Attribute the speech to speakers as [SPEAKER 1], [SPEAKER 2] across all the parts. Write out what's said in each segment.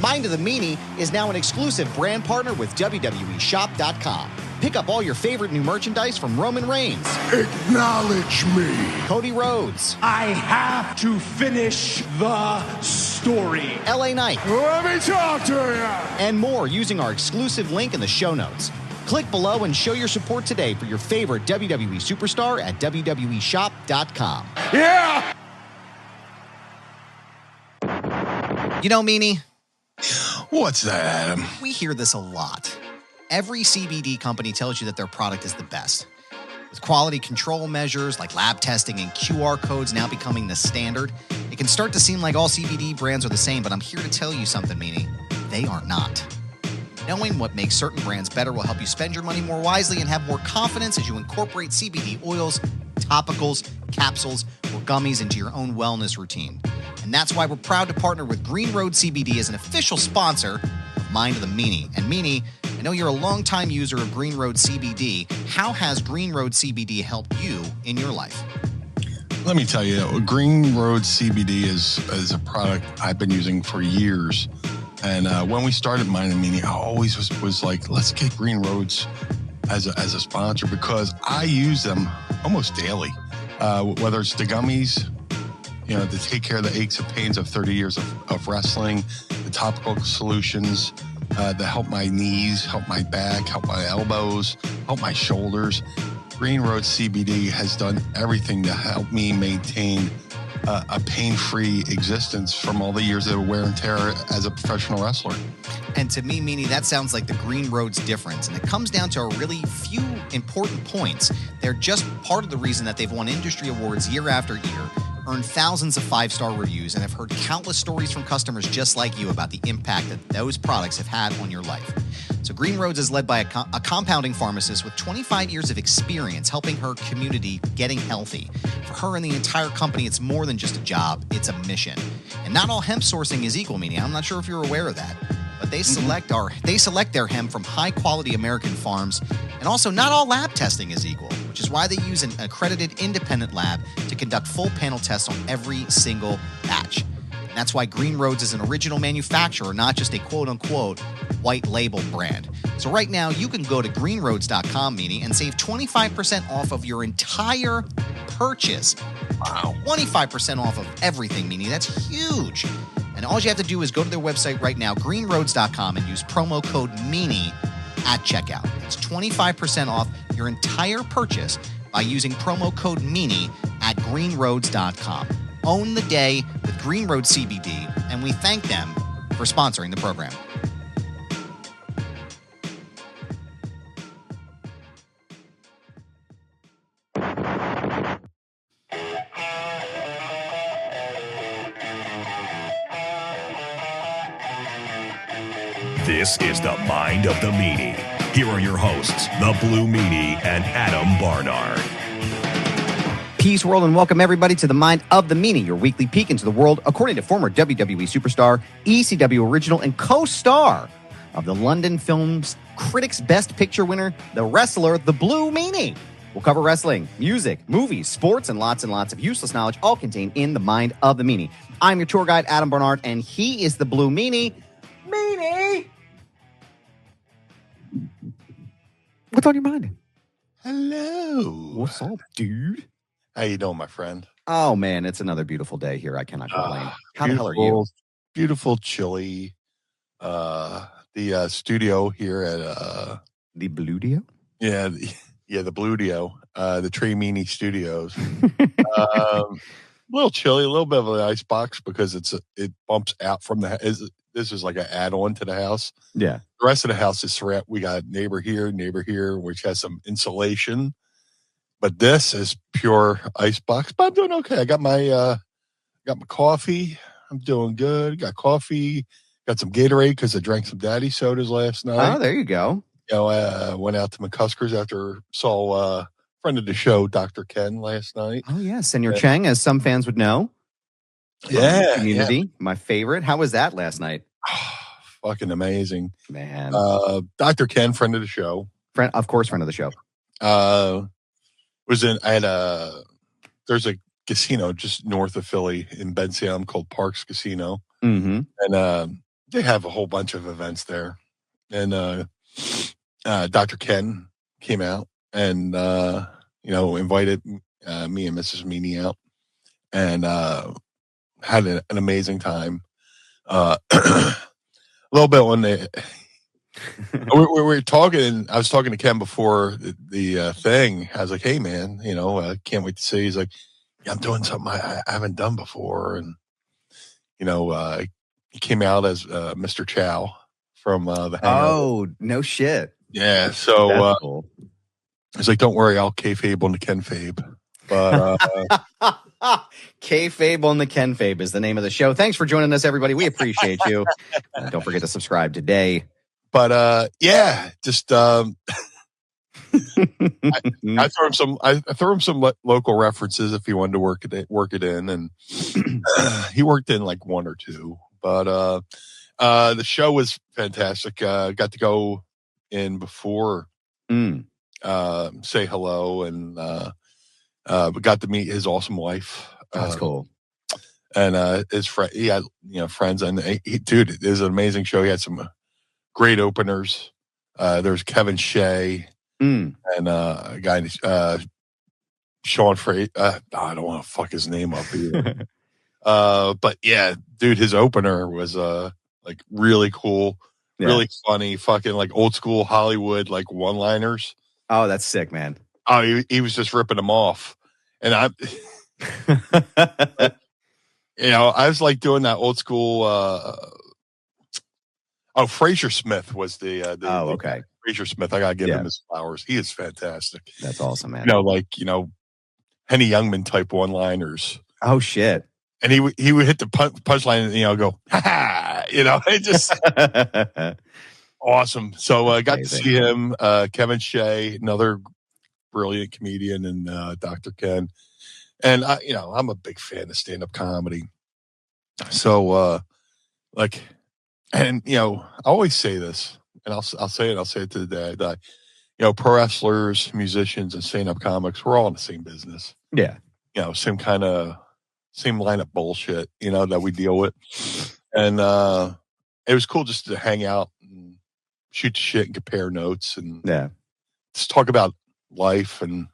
[SPEAKER 1] Mind of the Meanie is now an exclusive brand partner with WWEshop.com. Pick up all your favorite new merchandise from Roman Reigns.
[SPEAKER 2] Acknowledge me.
[SPEAKER 1] Cody Rhodes.
[SPEAKER 3] I have to finish the story.
[SPEAKER 1] LA Knight.
[SPEAKER 2] Let me talk to you.
[SPEAKER 1] And more using our exclusive link in the show notes. Click below and show your support today for your favorite WWE superstar at WWEshop.com.
[SPEAKER 2] Yeah!
[SPEAKER 1] You know, Meanie,
[SPEAKER 2] What's that, Adam?
[SPEAKER 1] we hear this a lot. Every CBD company tells you that their product is the best. With quality control measures like lab testing and QR codes now becoming the standard, it can start to seem like all CBD brands are the same, but I'm here to tell you something, Meanie. They are not. Knowing what makes certain brands better will help you spend your money more wisely and have more confidence as you incorporate CBD oils, topicals, capsules, or gummies into your own wellness routine. And that's why we're proud to partner with Green Road CBD as an official sponsor of Mind of the Meanie. And Meanie, I know you're a longtime user of Green Road CBD. How has Green Road CBD helped you in your life?
[SPEAKER 2] Let me tell you, Green Road CBD is a product I've been using for years. And when we started Mind of the Meanie, I always was like, let's get Green Roads as a sponsor because I use them almost daily. Whether it's the gummies, you know, to take care of the aches and pains of 30 years of wrestling, the topical solutions that help my knees, help my back, help my elbows, help my shoulders. Green Road CBD has done everything to help me maintain a pain-free existence from all the years of wear and tear as a professional wrestler.
[SPEAKER 1] And to me, Meanie, that sounds like the Green Road's difference. And it comes down to a really few important points. They're just part of the reason that they've won industry awards year after year, earned thousands of five-star reviews, and have heard countless stories from customers just like you about the impact that those products have had on your life. So Green Roads is led by a compounding pharmacist with 25 years of experience helping her community getting healthy. For her and the entire company, it's more than just a job, it's a mission. And not all hemp sourcing is equal, Meanie. I'm not sure if you're aware of that. But they select their hemp from high-quality American farms, and also not all lab testing is equal, which is why they use an accredited independent lab to conduct full panel tests on every single batch. And that's why Green Roads is an original manufacturer, not just a quote-unquote white label brand. So right now, you can go to greenroads.com, Meanie, and save 25% off of your entire purchase. Wow. 25% off of everything, Meanie. That's huge. And all you have to do is go to their website right now, greenroads.com, and use promo code MEANIE at checkout. It's 25% off your entire purchase by using promo code MEANIE at greenroads.com. Own the day with Green Road CBD, and we thank them for sponsoring the program.
[SPEAKER 4] This is the Mind of the Meanie. Here are your hosts, the Blue Meanie and Adam Barnard.
[SPEAKER 1] Peace, world, and welcome everybody to the Mind of the Meanie, your weekly peek into the world according to former WWE superstar, ECW original, and co-star of the London Films Critics' Best Picture winner, the wrestler, the Blue Meanie. We'll cover wrestling, music, movies, sports, and lots of useless knowledge, all contained in the Mind of the Meanie. I'm your tour guide, Adam Barnard, and he is the Blue Meanie. Meanie! What's on your mind?
[SPEAKER 2] Hello.
[SPEAKER 1] What's up, dude?
[SPEAKER 2] How you doing, my friend?
[SPEAKER 1] Oh, man, it's another beautiful day here. I cannot complain. How the hell are you?
[SPEAKER 2] Beautiful, chilly. The studio here at...
[SPEAKER 1] The Bluedio?
[SPEAKER 2] Yeah, the Bluedio. The Trey Meanie Studios. A little chilly, a little bit of an ice box because it bumps out from the... This is like an add-on to the house.
[SPEAKER 1] Yeah.
[SPEAKER 2] The rest of the house is surrounded. We got neighbor here, which has some insulation. But this is pure ice box. But I'm doing okay. I got my coffee. I'm doing good. Got coffee. Got some Gatorade because I drank some Daddy sodas last night.
[SPEAKER 1] Oh, there you go.
[SPEAKER 2] You know, went out to McCusker's after saw friend of the show, Dr. Ken, last night.
[SPEAKER 1] Oh, yeah. Senor Cheng, as some fans would know.
[SPEAKER 2] Yeah.
[SPEAKER 1] Community, my favorite. How was that last night?
[SPEAKER 2] Fucking amazing.
[SPEAKER 1] Man.
[SPEAKER 2] Dr. Ken, friend of the show.
[SPEAKER 1] Friend of the show.
[SPEAKER 2] There's a casino just north of Philly in Ben Salem called Parks Casino.
[SPEAKER 1] Mm-hmm.
[SPEAKER 2] And they have a whole bunch of events there, and Dr. Ken came out and invited me and Mrs. Meanie out, and had an amazing time. A little bit when we were talking, and I was talking to Ken before the thing. I was like, "Hey, man, can't wait to see." He's like, "Yeah, I'm doing something I haven't done before," and he came out as Mr. Chow from the Hangover.
[SPEAKER 5] Oh, no shit.
[SPEAKER 2] Yeah, so
[SPEAKER 5] That's cool.
[SPEAKER 2] he's like, "Don't worry, I'll kayfabe on the Ken Fabe." But
[SPEAKER 5] Kayfabe on the Ken Fabe is the name of the show. Thanks for joining us, everybody. We appreciate you. Don't forget to subscribe today.
[SPEAKER 2] But just I throw him some local references if he wanted to work it in, and he worked in like one or two. But the show was fantastic. Got to go in before, say hello, and got to meet his awesome wife.
[SPEAKER 5] That's cool.
[SPEAKER 2] And his friend, he had friends, and dude, it was an amazing show. He had some great openers. There's Kevin Shea and a guy Sean Frey. I don't want to fuck his name up either. But yeah, dude, his opener was like really cool, really funny, fucking like old school Hollywood like one-liners.
[SPEAKER 5] Oh, that's sick, man.
[SPEAKER 2] Oh, he was just ripping them off, and I was like doing that old school. Fraser Smith was the
[SPEAKER 5] okay.
[SPEAKER 2] Fraser Smith. I gotta give him his flowers. He is fantastic.
[SPEAKER 5] That's awesome, man.
[SPEAKER 2] Henny Youngman type one-liners.
[SPEAKER 5] Oh shit!
[SPEAKER 2] And he would hit the punchline and go, ha ha. It just awesome. So I got to see him. Kevin Shea, another brilliant comedian, and Dr. Ken. And I'm a big fan of stand-up comedy. So and I always say this, and I'll say it to the day that pro wrestlers, musicians, and stand-up comics, we're all in the same business.
[SPEAKER 5] Yeah.
[SPEAKER 2] Same line of bullshit, that we deal with. And it was cool just to hang out and shoot the shit and compare notes and just talk about life and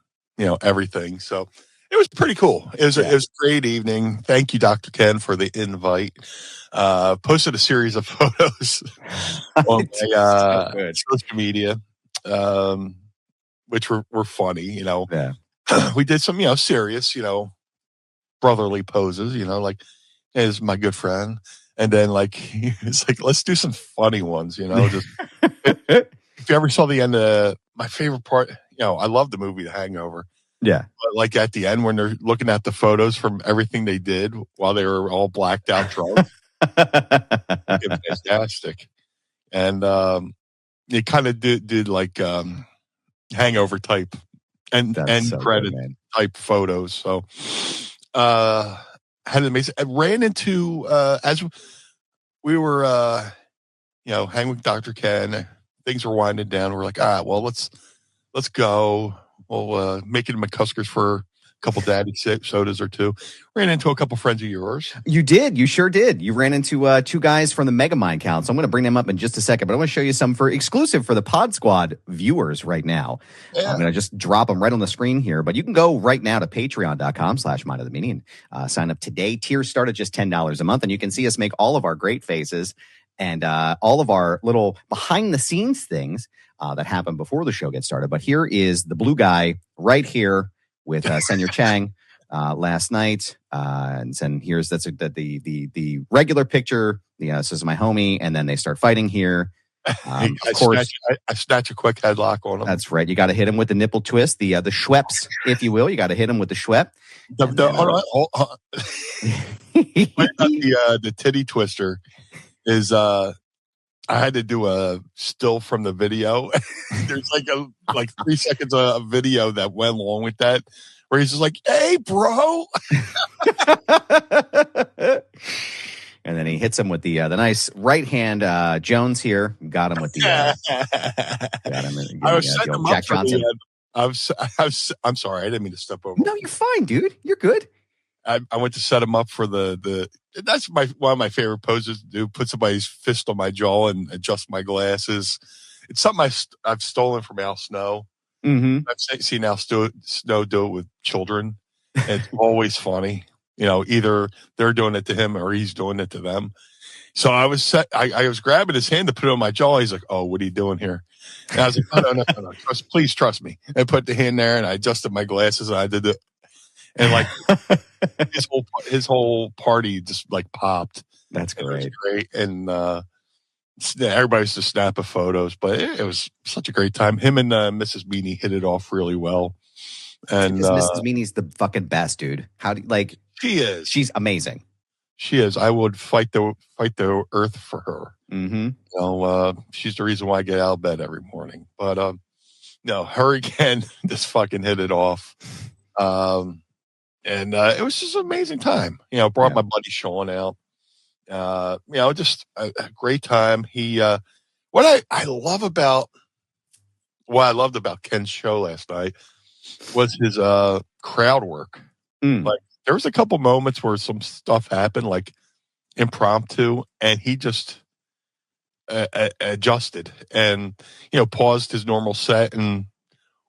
[SPEAKER 2] everything. So it was pretty cool. It was a great evening. Thank you, Dr. Ken, for the invite. Posted a series of photos on my social media, which were funny. We did some serious brotherly poses. Like, hey, this is my good friend. And then it's like, let's do some funny ones. Just if you ever saw the end of my favorite part, I love the movie The Hangover.
[SPEAKER 5] Yeah.
[SPEAKER 2] But like at the end when they're looking at the photos from everything they did while they were all blacked out drunk. It was fantastic. And it kind of did like Hangover type and credit type photos. So had an amazing. I ran into as we were hanging with Dr. Ken, things were winding down. We're like, well, let's go. We'll make it in McCuskers for a couple daddy sodas or two. Ran into a couple friends of yours.
[SPEAKER 5] You did. You sure did. You ran into two guys from the Megamind Count. So I'm going to bring them up in just a second, but I want to show you some exclusive for the Pod Squad viewers right now. Yeah. I'm going to just drop them right on the screen here, but you can go right now to patreon.com/mindofthemeanie and sign up today. Tiers start at just $10 a month, and you can see us make all of our great faces and all of our little behind the scenes things that happened before the show gets started. But here is the blue guy right here with Senor Chang last night. And then here's the regular picture. This is my homie. And then they start fighting here. Of course,
[SPEAKER 2] I snatch a quick headlock on him.
[SPEAKER 5] That's right. You got to hit him with the nipple twist, the Schweppes, if you will. You got to hit him with the Schwepp.
[SPEAKER 2] The titty twister is I had to do a still from the video. There's like 3 seconds of video that went along with that, where he's just like, "Hey, bro,"
[SPEAKER 5] and then he hits him with the nice right hand. Jones here got him with the. Got him.
[SPEAKER 2] I was setting him up for Jack Johnson. I'm sorry, I didn't mean to step over.
[SPEAKER 5] No, you're fine, dude. You're good.
[SPEAKER 2] I went to set him up for the. That's one of my favorite poses to do. Put somebody's fist on my jaw and adjust my glasses. It's something I've stolen from Al Snow.
[SPEAKER 5] Mm-hmm.
[SPEAKER 2] I've seen Al Snow do it with children. And it's always funny. Either they're doing it to him or he's doing it to them. So I was grabbing his hand to put it on my jaw. He's like, "Oh, what are you doing here?" And I was like, "No. Please trust me." And I put the hand there and I adjusted my glasses and I did it. And like his whole party just like popped.
[SPEAKER 5] That's great.
[SPEAKER 2] It was great. And everybody used to snap of photos, but it was such a great time. Him and Mrs. Meanie hit it off really well. And
[SPEAKER 5] Mrs. Meanie's the fucking best, dude. How do
[SPEAKER 2] she is?
[SPEAKER 5] She's amazing.
[SPEAKER 2] She is. I would fight the earth for her.
[SPEAKER 5] Mm-hmm.
[SPEAKER 2] She's the reason why I get out of bed every morning. But no, her again just fucking hit it off. And it was just an amazing time. Brought my buddy Sean out. Just a great time. He what I loved about Ken's show last night was his crowd work. Like there was a couple moments where some stuff happened, like impromptu, and he just adjusted and paused his normal set and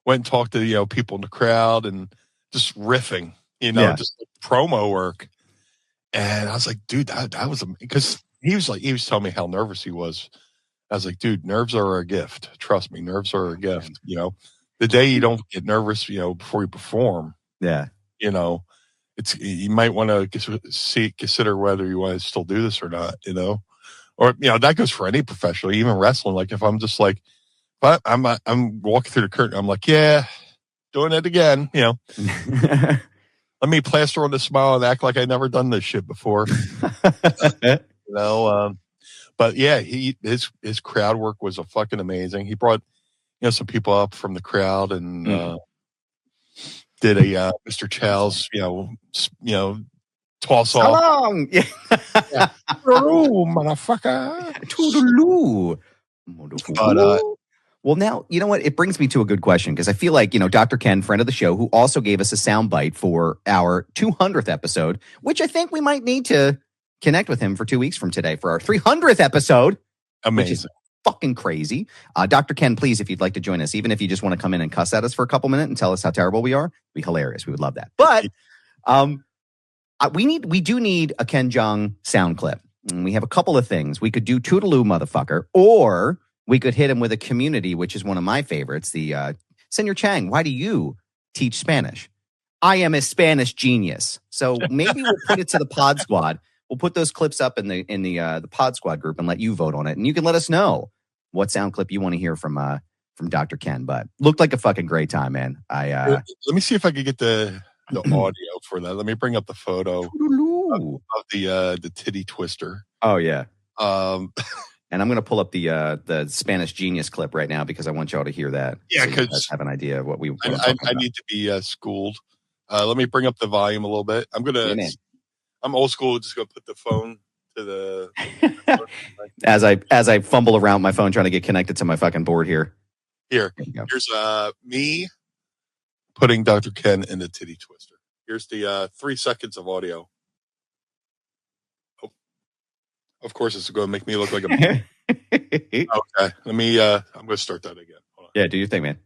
[SPEAKER 2] went and talked to people in the crowd and just riffing, just like promo work. And I was like, dude, that was because he was telling me how nervous he was. I was like, dude, nerves are a gift. Trust me, nerves are a gift. The day you don't get nervous, before you perform, you might want to consider whether you want to still do this or not, or that goes for any professional, even wrestling. Like if I'm just like, but I'm walking through the curtain, I'm like, yeah, doing it again, Let me plaster on the smile and act like I never done this shit before, But yeah, his crowd work was a fucking amazing. He brought some people up from the crowd and did a Mr. Chow's toss off.
[SPEAKER 5] Long. Yeah.
[SPEAKER 2] Toodaloo, motherfucker.
[SPEAKER 5] Toodaloo.
[SPEAKER 2] But
[SPEAKER 5] well, now, you know what? It brings me to a good question because I feel like, Dr. Ken, friend of the show, who also gave us a soundbite for our 200th episode, which I think we might need to connect with him for 2 weeks from today for our 300th episode.
[SPEAKER 2] Amazing.
[SPEAKER 5] Which is fucking crazy. Dr. Ken, please, if you'd like to join us, even if you just want to come in and cuss at us for a couple minutes and tell us how terrible we are, it'd be hilarious. We would love that. But we do need a Ken Jeong sound clip. And we have a couple of things. We could do Toodaloo, motherfucker, or we could hit him with a community, which is one of my favorites. The Senor Chang, why do you teach Spanish? I am a Spanish genius. So maybe we'll put it to the Pod Squad. We'll put those clips up in the Pod Squad group and let you vote on it, and you can let us know what sound clip you want to hear from Dr. Ken. But looked like a fucking great time, man.
[SPEAKER 2] Let me see if I can get the audio for that. Let me bring up the photo of the titty twister.
[SPEAKER 5] Oh yeah. And I'm going to pull up the Spanish Genius clip right now because I want y'all to hear that.
[SPEAKER 2] Yeah, because
[SPEAKER 5] so have an idea of what we.
[SPEAKER 2] I need to be schooled. Let me bring up the volume a little bit. I'm old school. Just gonna put the phone to the.
[SPEAKER 5] as I fumble around my phone trying to get connected to my fucking board here.
[SPEAKER 2] Here's me putting Dr. Ken in the titty twister. Here's the 3 seconds of audio. Of course, it's going to make me look like a. Okay, let me. I'm going to start that again. Hold on.
[SPEAKER 5] Yeah, do your thing, man.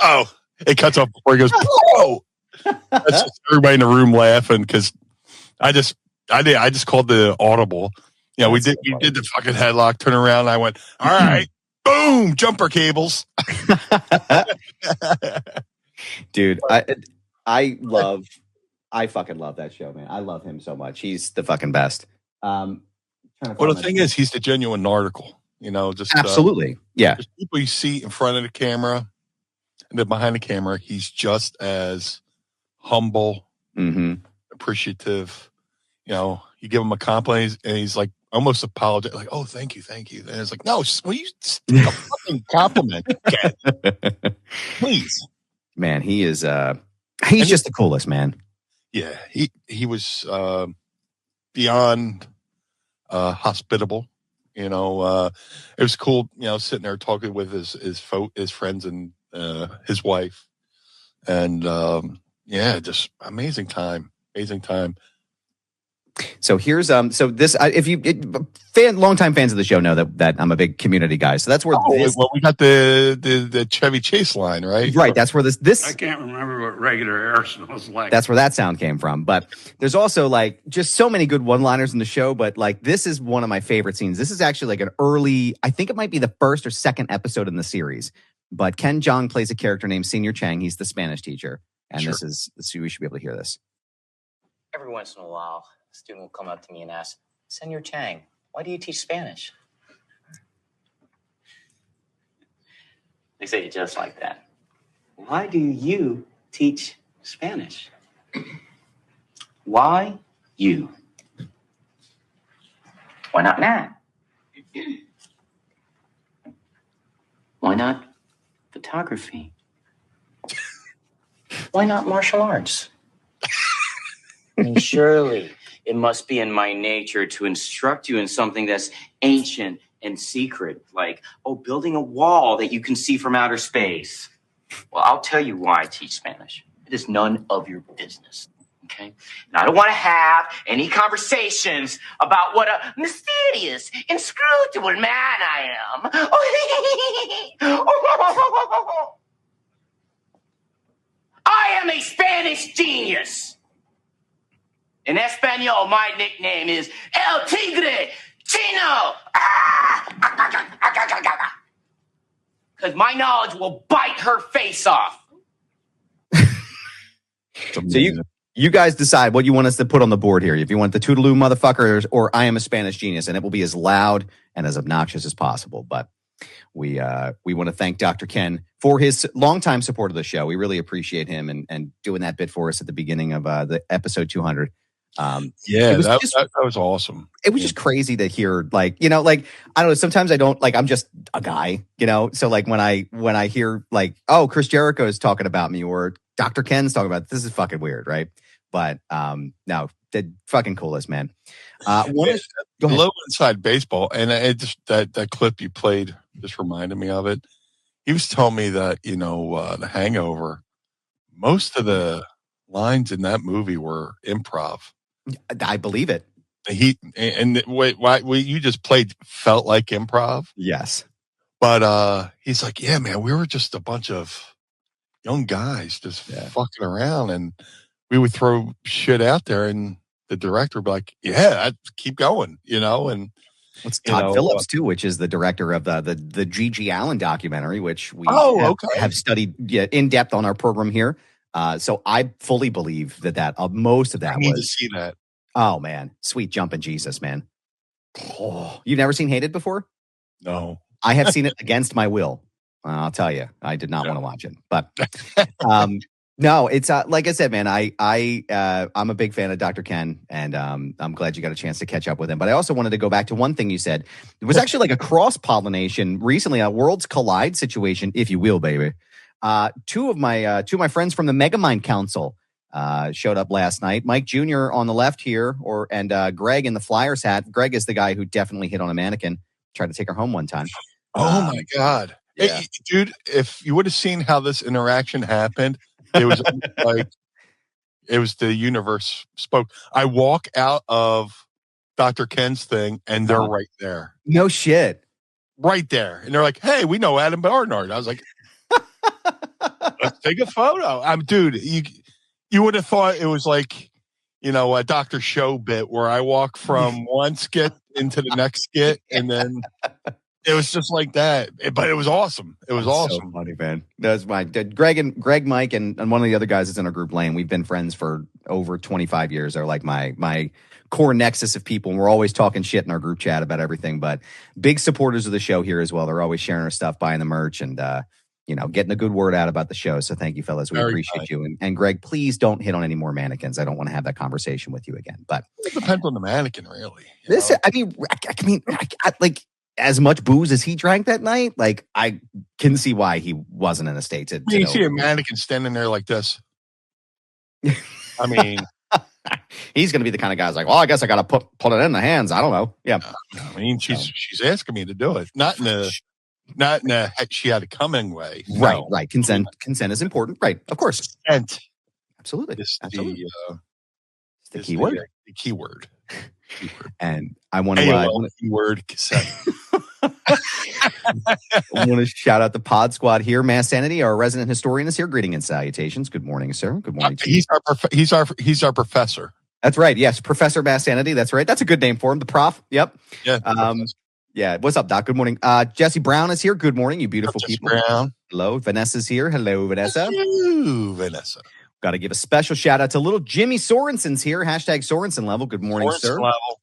[SPEAKER 2] Oh, it cuts off before he goes. Whoa! That's just everybody in the room laughing because I just called the audible. Yeah, we did the fucking headlock. Turn around, and I went. All right, boom, jumper cables.
[SPEAKER 5] Dude, I fucking love that show, man. I love him so much. He's the fucking best.
[SPEAKER 2] Well, the thing is, he's the genuine article. Just
[SPEAKER 5] absolutely, yeah.
[SPEAKER 2] There's people you see in front of the camera, and then behind the camera, he's just as humble, appreciative. You give him a compliment, and he's like almost apologetic, like, "Oh, thank you." And it's like, "No, will you just take a fucking compliment, please?" Man,
[SPEAKER 5] he is. He's just the coolest, man.
[SPEAKER 2] Yeah, he was beyond hospitable. It was cool. Sitting there talking with his friends and his wife. And just amazing time.
[SPEAKER 5] So here's so this if you longtime fans of the show know that I'm a big community guy. So that's where
[SPEAKER 2] we got the Chevy Chase line, right?
[SPEAKER 5] Right. That's where this
[SPEAKER 3] I can't remember what regular air smells like.
[SPEAKER 5] That's where that sound came from. But there's also like just so many good one-liners in the show. But like this is one of my favorite scenes. This is actually like an early, I think it might be the first or second episode in the series. But Ken Jeong plays a character named Senior Chang. He's the Spanish teacher. And
[SPEAKER 2] Sure.
[SPEAKER 5] so we should be able to hear this.
[SPEAKER 6] Every once in a while, a student will come up to me and ask, Senor Chang, why do you teach Spanish? They say it just like that. Why do you teach Spanish? Why you? Why not Nat? Why not photography? Why not martial arts? I mean, surely it must be in my nature to instruct you in something that's ancient and secret, like, building a wall that you can see from outer space. Well, I'll tell you why I teach Spanish. It is none of your business, okay? And I don't want to have any conversations about what a mysterious, inscrutable man I am. I am a Spanish genius. In Espanol, my nickname is El Tigre Chino. Because my knowledge will bite her face off.
[SPEAKER 5] So you guys decide what you want us to put on the board here. If you want the Toodaloo motherfuckers or I am a Spanish genius, and it will be as loud and as obnoxious as possible. But we want to thank Dr. Ken for his longtime support of the show. We really appreciate him and doing that bit for us at the beginning of the episode 200.
[SPEAKER 2] That was awesome.
[SPEAKER 5] It was just crazy to hear, like, I don't know. Sometimes I don't I'm just a guy, So like when I hear like, oh, Chris Jericho is talking about me or Dr. Ken's talking about this is fucking weird, right? But no, the fucking coolest, man.
[SPEAKER 2] Low inside baseball, and it just that clip you played just reminded me of it. He was telling me that The Hangover, most of the lines in that movie were improv.
[SPEAKER 5] I believe it.
[SPEAKER 2] What you just played felt like improv.
[SPEAKER 5] Yes.
[SPEAKER 2] But he's like, yeah, man, we were just a bunch of young guys just fucking around, and we would throw shit out there, and the director would be like, yeah, keep going, and
[SPEAKER 5] it's Todd Phillips too, which is the director of the G.G. Allen documentary, which we have studied in depth on our program here. So I fully believe that most of that
[SPEAKER 2] I need to see that.
[SPEAKER 5] Oh man, sweet jumping Jesus, man. Oh, you've never seen Hated before?
[SPEAKER 2] No,
[SPEAKER 5] I have seen it against my will. I'll tell you, I did not want to watch it, but no, it's like I said, man. I'm a big fan of Dr. Ken, and I'm glad you got a chance to catch up with him. But I also wanted to go back to one thing you said. It was actually like a cross pollination recently, a Worlds Collide situation, if you will, baby. Two of my friends from the Megamind Council showed up last night. Mike Jr. on the left here, and Greg in the Flyers hat. Greg is the guy who definitely hit on a mannequin, tried to take her home one time.
[SPEAKER 2] Oh my God. Yeah. Hey, dude, if you would have seen how this interaction happened, it was like it was the universe spoke. I walk out of Dr. Ken's thing and they're right there.
[SPEAKER 5] No shit.
[SPEAKER 2] Right there. And they're like, hey, we know Adam Barnard. I was like, let's take a photo. Dude, you would have thought it was like, a Dr. Show bit where I walk from one skit into the next skit, and then it was just like that. But it was awesome. It was awesome.
[SPEAKER 5] So funny, man. That's my Greg, Mike, and one of the other guys that's in our group, Lane. We've been friends for over 25 years. They're like my core nexus of people, and we're always talking shit in our group chat about everything. But big supporters of the show here as well. They're always sharing our stuff, buying the merch, and getting a good word out about the show. So thank you, fellas. We appreciate you. And Greg, please don't hit on any more mannequins. I don't want to have that conversation with you again. But
[SPEAKER 2] it depends on the mannequin, really.
[SPEAKER 5] Like as much booze as he drank that night, like I can see why he wasn't in a state to
[SPEAKER 2] you see a mannequin standing there like this. I mean,
[SPEAKER 5] he's going to be the kind of guy who's like, well, I guess I got to put it in the hands. I don't know. Yeah.
[SPEAKER 2] I mean, she's asking me to do it. Not in a Not in a she had a coming way.
[SPEAKER 5] Right,
[SPEAKER 2] No.
[SPEAKER 5] right. Consent is important. Right, of course.
[SPEAKER 2] Consent
[SPEAKER 5] Absolutely.
[SPEAKER 2] is
[SPEAKER 5] Absolutely.
[SPEAKER 2] the
[SPEAKER 5] It's the key word.
[SPEAKER 2] The keyword.
[SPEAKER 5] And I want to
[SPEAKER 2] AOL keyword cassette.
[SPEAKER 5] I want to shout out the pod squad here. Mass Sanity, our resident historian, is here. Greeting and salutations. Good morning, sir. Good morning to you.
[SPEAKER 2] He's our professor.
[SPEAKER 5] That's right. Yes, Professor Mass Sanity. That's right. That's a good name for him. The prof. Yep.
[SPEAKER 2] Yeah.
[SPEAKER 5] Yeah. What's up, Doc? Good morning. Jesse Brown is here. Good morning, you beautiful people.
[SPEAKER 2] Brown.
[SPEAKER 5] Hello. Vanessa's here. Hello, Vanessa.
[SPEAKER 2] Hello, Vanessa.
[SPEAKER 5] Got to give a special shout out to little Jimmy Sorensen's here. Hashtag Sorensen level. Good morning,
[SPEAKER 2] Sorensen
[SPEAKER 5] sir.
[SPEAKER 2] level.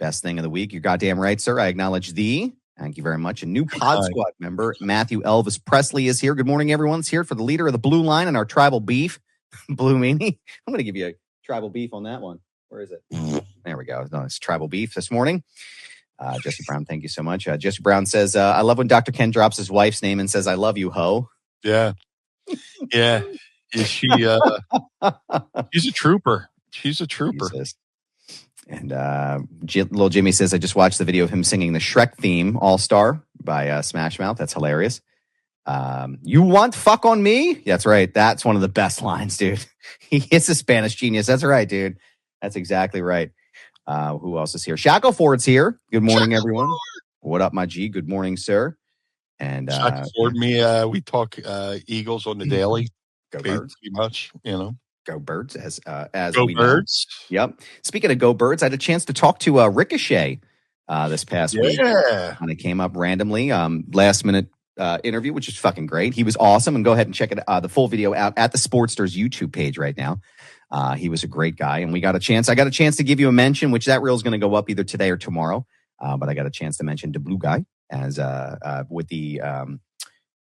[SPEAKER 5] Best thing of the week. You're goddamn right, sir. I acknowledge thee. Thank you very much. A new pod squad member, Matthew Elvis Presley, is here. Good morning, everyone. It's here for the leader of the blue line and our tribal beef, Blue Meanie. I'm going to give you a tribal beef on that one. Where is it? There we go. No, it's tribal beef this morning. Jesse Brown, thank you so much. Jesse Brown says, I love when Dr. Ken drops his wife's name and says, I love you, ho.
[SPEAKER 2] Yeah. Yeah. Is she, she's a trooper. She's a trooper.
[SPEAKER 5] Jesus. And little Jimmy says, I just watched the video of him singing the Shrek theme, All-Star by Smash Mouth. That's hilarious. You want fuck on me? That's right. That's one of the best lines, dude. He is a Spanish genius. That's right, dude. That's exactly right. Who else is here? Shackleford's here. Good morning, everyone. What up, my G? Good morning, sir. And
[SPEAKER 2] Shackleford, we talk Eagles on the daily.
[SPEAKER 5] Go Birds.
[SPEAKER 2] Pretty much, you know.
[SPEAKER 5] Go Birds, as
[SPEAKER 2] Go
[SPEAKER 5] we
[SPEAKER 2] Birds.
[SPEAKER 5] Know. Yep. Speaking of Go Birds, I had a chance to talk to Ricochet this past week.
[SPEAKER 2] Yeah.
[SPEAKER 5] And it came up randomly, last minute interview, which is fucking great. He was awesome. And go ahead and check it the full video out at the Sportster's YouTube page right now. He was a great guy. And I got a chance to give you a mention, which that reel is going to go up either today or tomorrow. But I got a chance to mention the Blue Guy as with the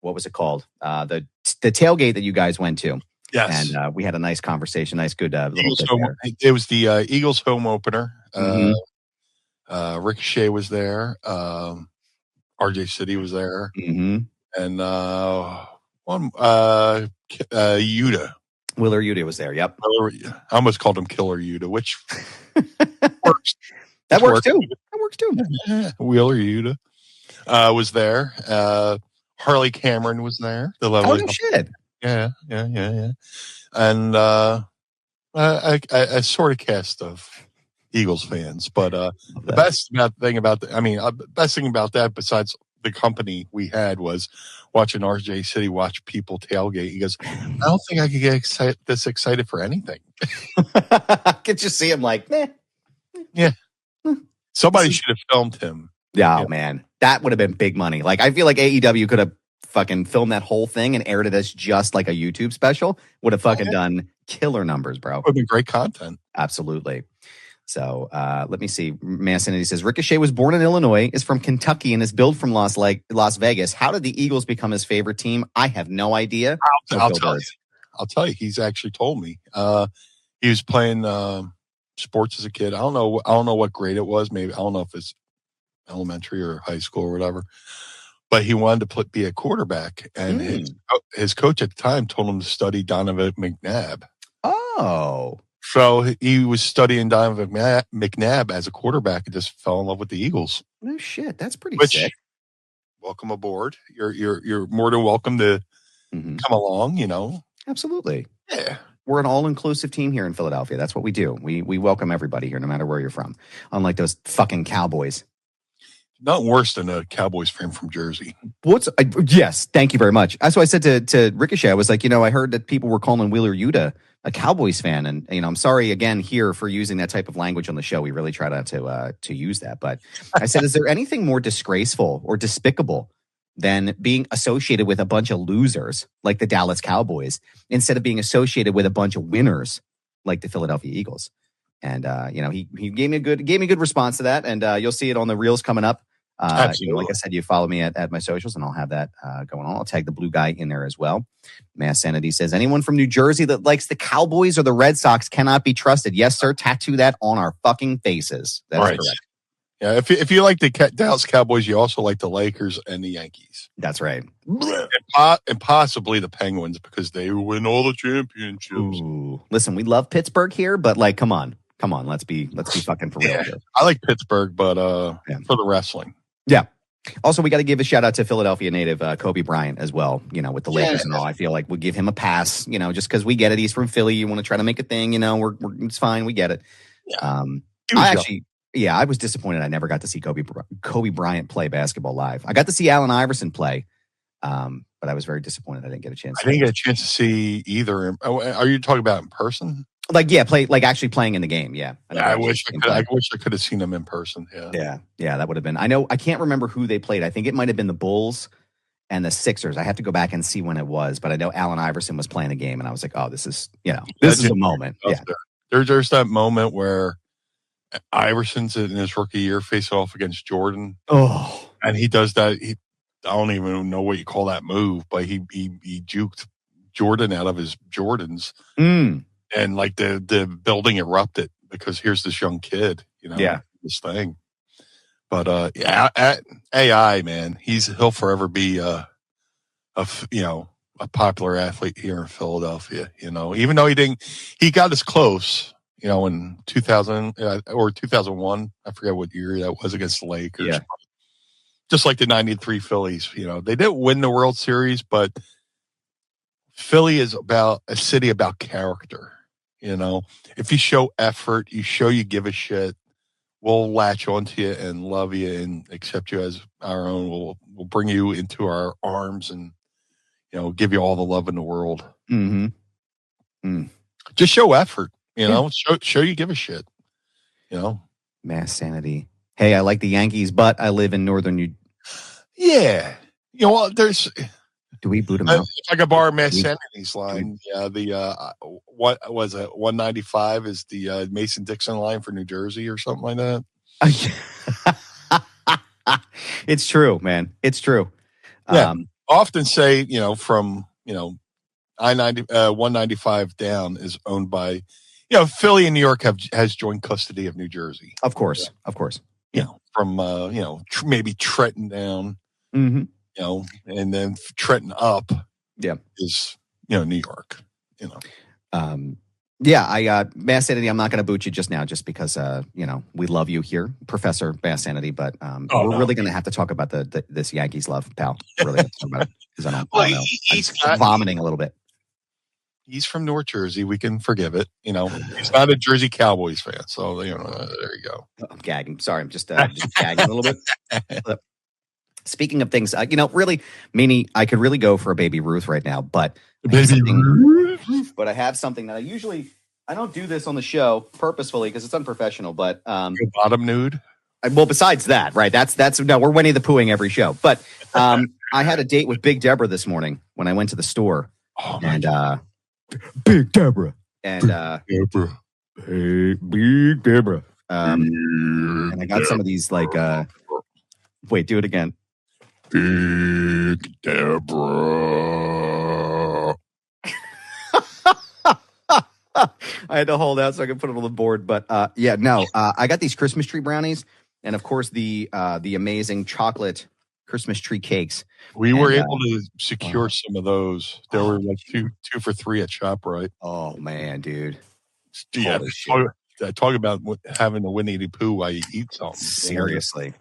[SPEAKER 5] what was it called? The tailgate that you guys went to.
[SPEAKER 2] Yes.
[SPEAKER 5] And we had a nice conversation, nice, good little bit there.
[SPEAKER 2] It was the Eagles home opener.
[SPEAKER 5] Mm-hmm.
[SPEAKER 2] Ricochet was there. RJ City was there.
[SPEAKER 5] Mm-hmm.
[SPEAKER 2] And Yuta.
[SPEAKER 5] Willer Yuta was there, yep.
[SPEAKER 2] I almost called him Killer Yuta, which works.
[SPEAKER 5] That works too. That works too.
[SPEAKER 2] Wheeler Yuta was there. Harley Cameron was there. The level.
[SPEAKER 5] Oh, no shit.
[SPEAKER 2] Yeah. And a sort of cast of Eagles fans. But the best thing about that, besides the company we had, was watching RJ City watch people tailgate. He goes, I don't think I could get this excited for anything.
[SPEAKER 5] Could you see him like, meh?
[SPEAKER 2] Yeah. Somebody should have filmed him.
[SPEAKER 5] Yeah, man. That would have been big money. Like, I feel like AEW could have fucking filmed that whole thing and aired it as just like a YouTube special. Would have fucking done killer numbers, bro.
[SPEAKER 2] Would have been great content.
[SPEAKER 5] Absolutely. So let me see. Massinity says, Ricochet was born in Illinois, is from Kentucky, and is billed from Las Vegas. How did the Eagles become his favorite team? I have no idea.
[SPEAKER 2] I'll tell you. He's actually told me. He was playing sports as a kid. I don't know what grade it was. Maybe I don't know if it's elementary or high school or whatever. But he wanted to be a quarterback, and his coach at the time told him to study Donovan McNabb.
[SPEAKER 5] Oh.
[SPEAKER 2] So he was studying Donovan McNabb as a quarterback and just fell in love with the Eagles.
[SPEAKER 5] No shit. That's pretty sick.
[SPEAKER 2] Welcome aboard. You're more than welcome to come along, you know.
[SPEAKER 5] Absolutely.
[SPEAKER 2] Yeah.
[SPEAKER 5] We're an all-inclusive team here in Philadelphia. That's what we do. We welcome everybody here, no matter where you're from. Unlike those fucking Cowboys.
[SPEAKER 2] Not worse than a Cowboys fan from Jersey.
[SPEAKER 5] Yes, thank you very much. That's what I said to Ricochet. I was like, I heard that people were calling Wheeler Yuta a Cowboys fan, and I'm sorry again here for using that type of language on the show. We really try not to use that, but I said, is there anything more disgraceful or despicable than being associated with a bunch of losers like the Dallas Cowboys instead of being associated with a bunch of winners like the Philadelphia Eagles? And he gave me a good response to that, and you'll see it on the reels coming up. Like I said, you follow me at my socials, and I'll have that going on. I'll tag the Blue Guy in there as well. Mass Sanity says, anyone from New Jersey that likes the Cowboys or the Red Sox cannot be trusted. Yes, sir. Tattoo that on our fucking faces. That's correct.
[SPEAKER 2] Yeah, if you like the Dallas Cowboys, you also like the Lakers and the Yankees.
[SPEAKER 5] That's right.
[SPEAKER 2] And possibly the Penguins, because they win all the championships.
[SPEAKER 5] Ooh. Listen, we love Pittsburgh here, but come on. Let's be fucking for real here.
[SPEAKER 2] I like Pittsburgh, but for the wrestling.
[SPEAKER 5] Yeah. Also, we got to give a shout out to Philadelphia native Kobe Bryant as well. With the Lakers and all. I feel like we'll give him a pass. Just because we get it. He's from Philly. You want to try to make a thing. It's fine. We get it.
[SPEAKER 2] Yeah.
[SPEAKER 5] I was disappointed. I never got to see Kobe Bryant play basketball live. I got to see Allen Iverson play, but I was very disappointed. I didn't get a chance.
[SPEAKER 2] I didn't get a chance to see either. Are you talking about in person?
[SPEAKER 5] Actually playing in the game. Yeah.
[SPEAKER 2] I wish I could have seen him in person.
[SPEAKER 5] Yeah. That would have been. I can't remember who they played. I think it might have been the Bulls and the Sixers. I have to go back and see when it was, but I know Allen Iverson was playing a game, and I was like, oh, this is a moment. Yeah.
[SPEAKER 2] There's that moment where Iverson's in his rookie year facing off against Jordan.
[SPEAKER 5] Oh,
[SPEAKER 2] and he does that. I don't even know what you call that move, but he juked Jordan out of his Jordans. And like the building erupted because here's this young kid, this thing. But AI, man, he'll forever be a popular athlete here in Philadelphia. Even though he got as close, in 2000 or 2001. I forget what year that was against the Lakers.
[SPEAKER 5] Yeah.
[SPEAKER 2] Just like the '93 Phillies, they didn't win the World Series, but Philly is about a city about character. If you show effort, you show you give a shit, we'll latch onto you and love you and accept you as our own. We'll bring you into our arms and, give you all the love in the world.
[SPEAKER 5] Mm-hmm.
[SPEAKER 2] Just show effort, show you give a shit,
[SPEAKER 5] Mass sanity. Hey, I like the Yankees, but I live in northern New.
[SPEAKER 2] Yeah. There's.
[SPEAKER 5] Do we boot him out?
[SPEAKER 2] If I could borrow Matt Sanity's line, what was it? 195 is the Mason Dixon line for New Jersey or something like that.
[SPEAKER 5] It's true, man. It's true.
[SPEAKER 2] Yeah. Often say, from, I-90, 195 down is owned by, Philly and New York has joint custody of New Jersey.
[SPEAKER 5] Of course.
[SPEAKER 2] From, maybe Trenton down.
[SPEAKER 5] Mm-hmm.
[SPEAKER 2] And then Trenton up is, New York,
[SPEAKER 5] Mass Sanity, I'm not going to boot you just now just because, we love you here, Professor Mass Sanity, but we're really going to have to talk about this Yankees love, pal. Really have to talk about it because I don't know. I'm vomiting a little bit.
[SPEAKER 2] He's from North Jersey. We can forgive it. He's not a Jersey Cowboys fan. So, there you go.
[SPEAKER 5] I'm gagging. Sorry. I'm just gagging a little bit. Speaking of things, really, Meanie, I could really go for a Baby Ruth right now, but I have something that I don't do this on the show purposefully because it's unprofessional, but
[SPEAKER 2] your bottom nude.
[SPEAKER 5] Well, besides that, right? We're Winnie the Poohing every show, but I had a date with Big Deborah this morning when I went to the store, Big Deborah and
[SPEAKER 2] Deborah,
[SPEAKER 5] hey, Big Deborah, and I got some of these wait, do it again.
[SPEAKER 2] Big Deborah.
[SPEAKER 5] I had to hold out so I could put it on the board, but I got these Christmas tree brownies, and of course the amazing chocolate Christmas tree cakes.
[SPEAKER 2] We were able to secure some of those. There were like two for $3 at ShopRite.
[SPEAKER 5] Oh man, dude!
[SPEAKER 2] Yeah, talk about having the Winnie the Pooh while you eat something.
[SPEAKER 5] Seriously,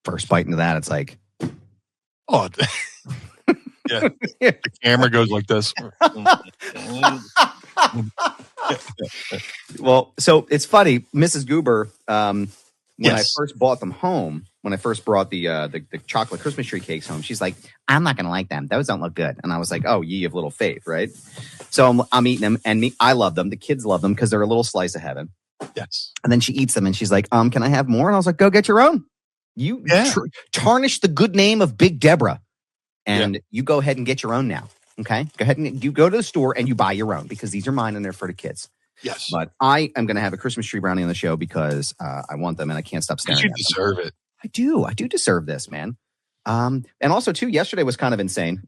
[SPEAKER 2] First
[SPEAKER 5] bite into that, it's like,
[SPEAKER 2] oh, yeah. The camera goes like this.
[SPEAKER 5] Well, so it's funny, Mrs. Goober. When
[SPEAKER 2] Yes.
[SPEAKER 5] I first bought them home, when I first brought the chocolate Christmas tree cakes home, she's like, "I'm not gonna like them. Those don't look good." And I was like, "Oh, ye of little faith, right?" So I'm eating them, and I love them. The kids love them because they're a little slice of heaven.
[SPEAKER 2] Yes.
[SPEAKER 5] And then she eats them, and she's like, "Can I have more?" And I was like, "Go get your own. You tarnish the good name of Big Deborah, and you go ahead and get your own now. Okay, go ahead and you go to the store and you buy your own because these are mine and they're for the kids."
[SPEAKER 2] Yes.
[SPEAKER 5] But I am going to have a Christmas tree brownie on the show because I want them and I can't stop staring at them.
[SPEAKER 2] You deserve it.
[SPEAKER 5] I do deserve this, man. And also, too, yesterday was kind of insane.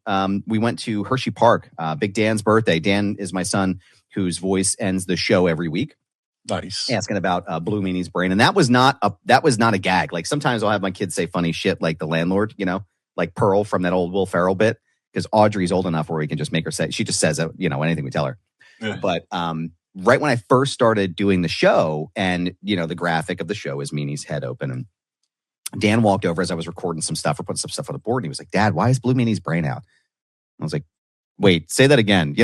[SPEAKER 5] We went to Hersheypark, Big Dan's birthday. Dan is my son whose voice ends the show every week.
[SPEAKER 2] Nice.
[SPEAKER 5] Asking about Blue Meanie's brain. And that was not a gag. Like sometimes I'll have my kids say funny shit like the landlord, like Pearl from that old Will Ferrell bit. Because Audrey's old enough where we can just make her say, she just says, anything we tell her. Yeah. But right when I first started doing the show and, the graphic of the show is Meanie's head open. And Dan walked over as I was recording some stuff or putting some stuff on the board. And he was like, Dad, why is Blue Meanie's brain out? I was like, wait, say that again.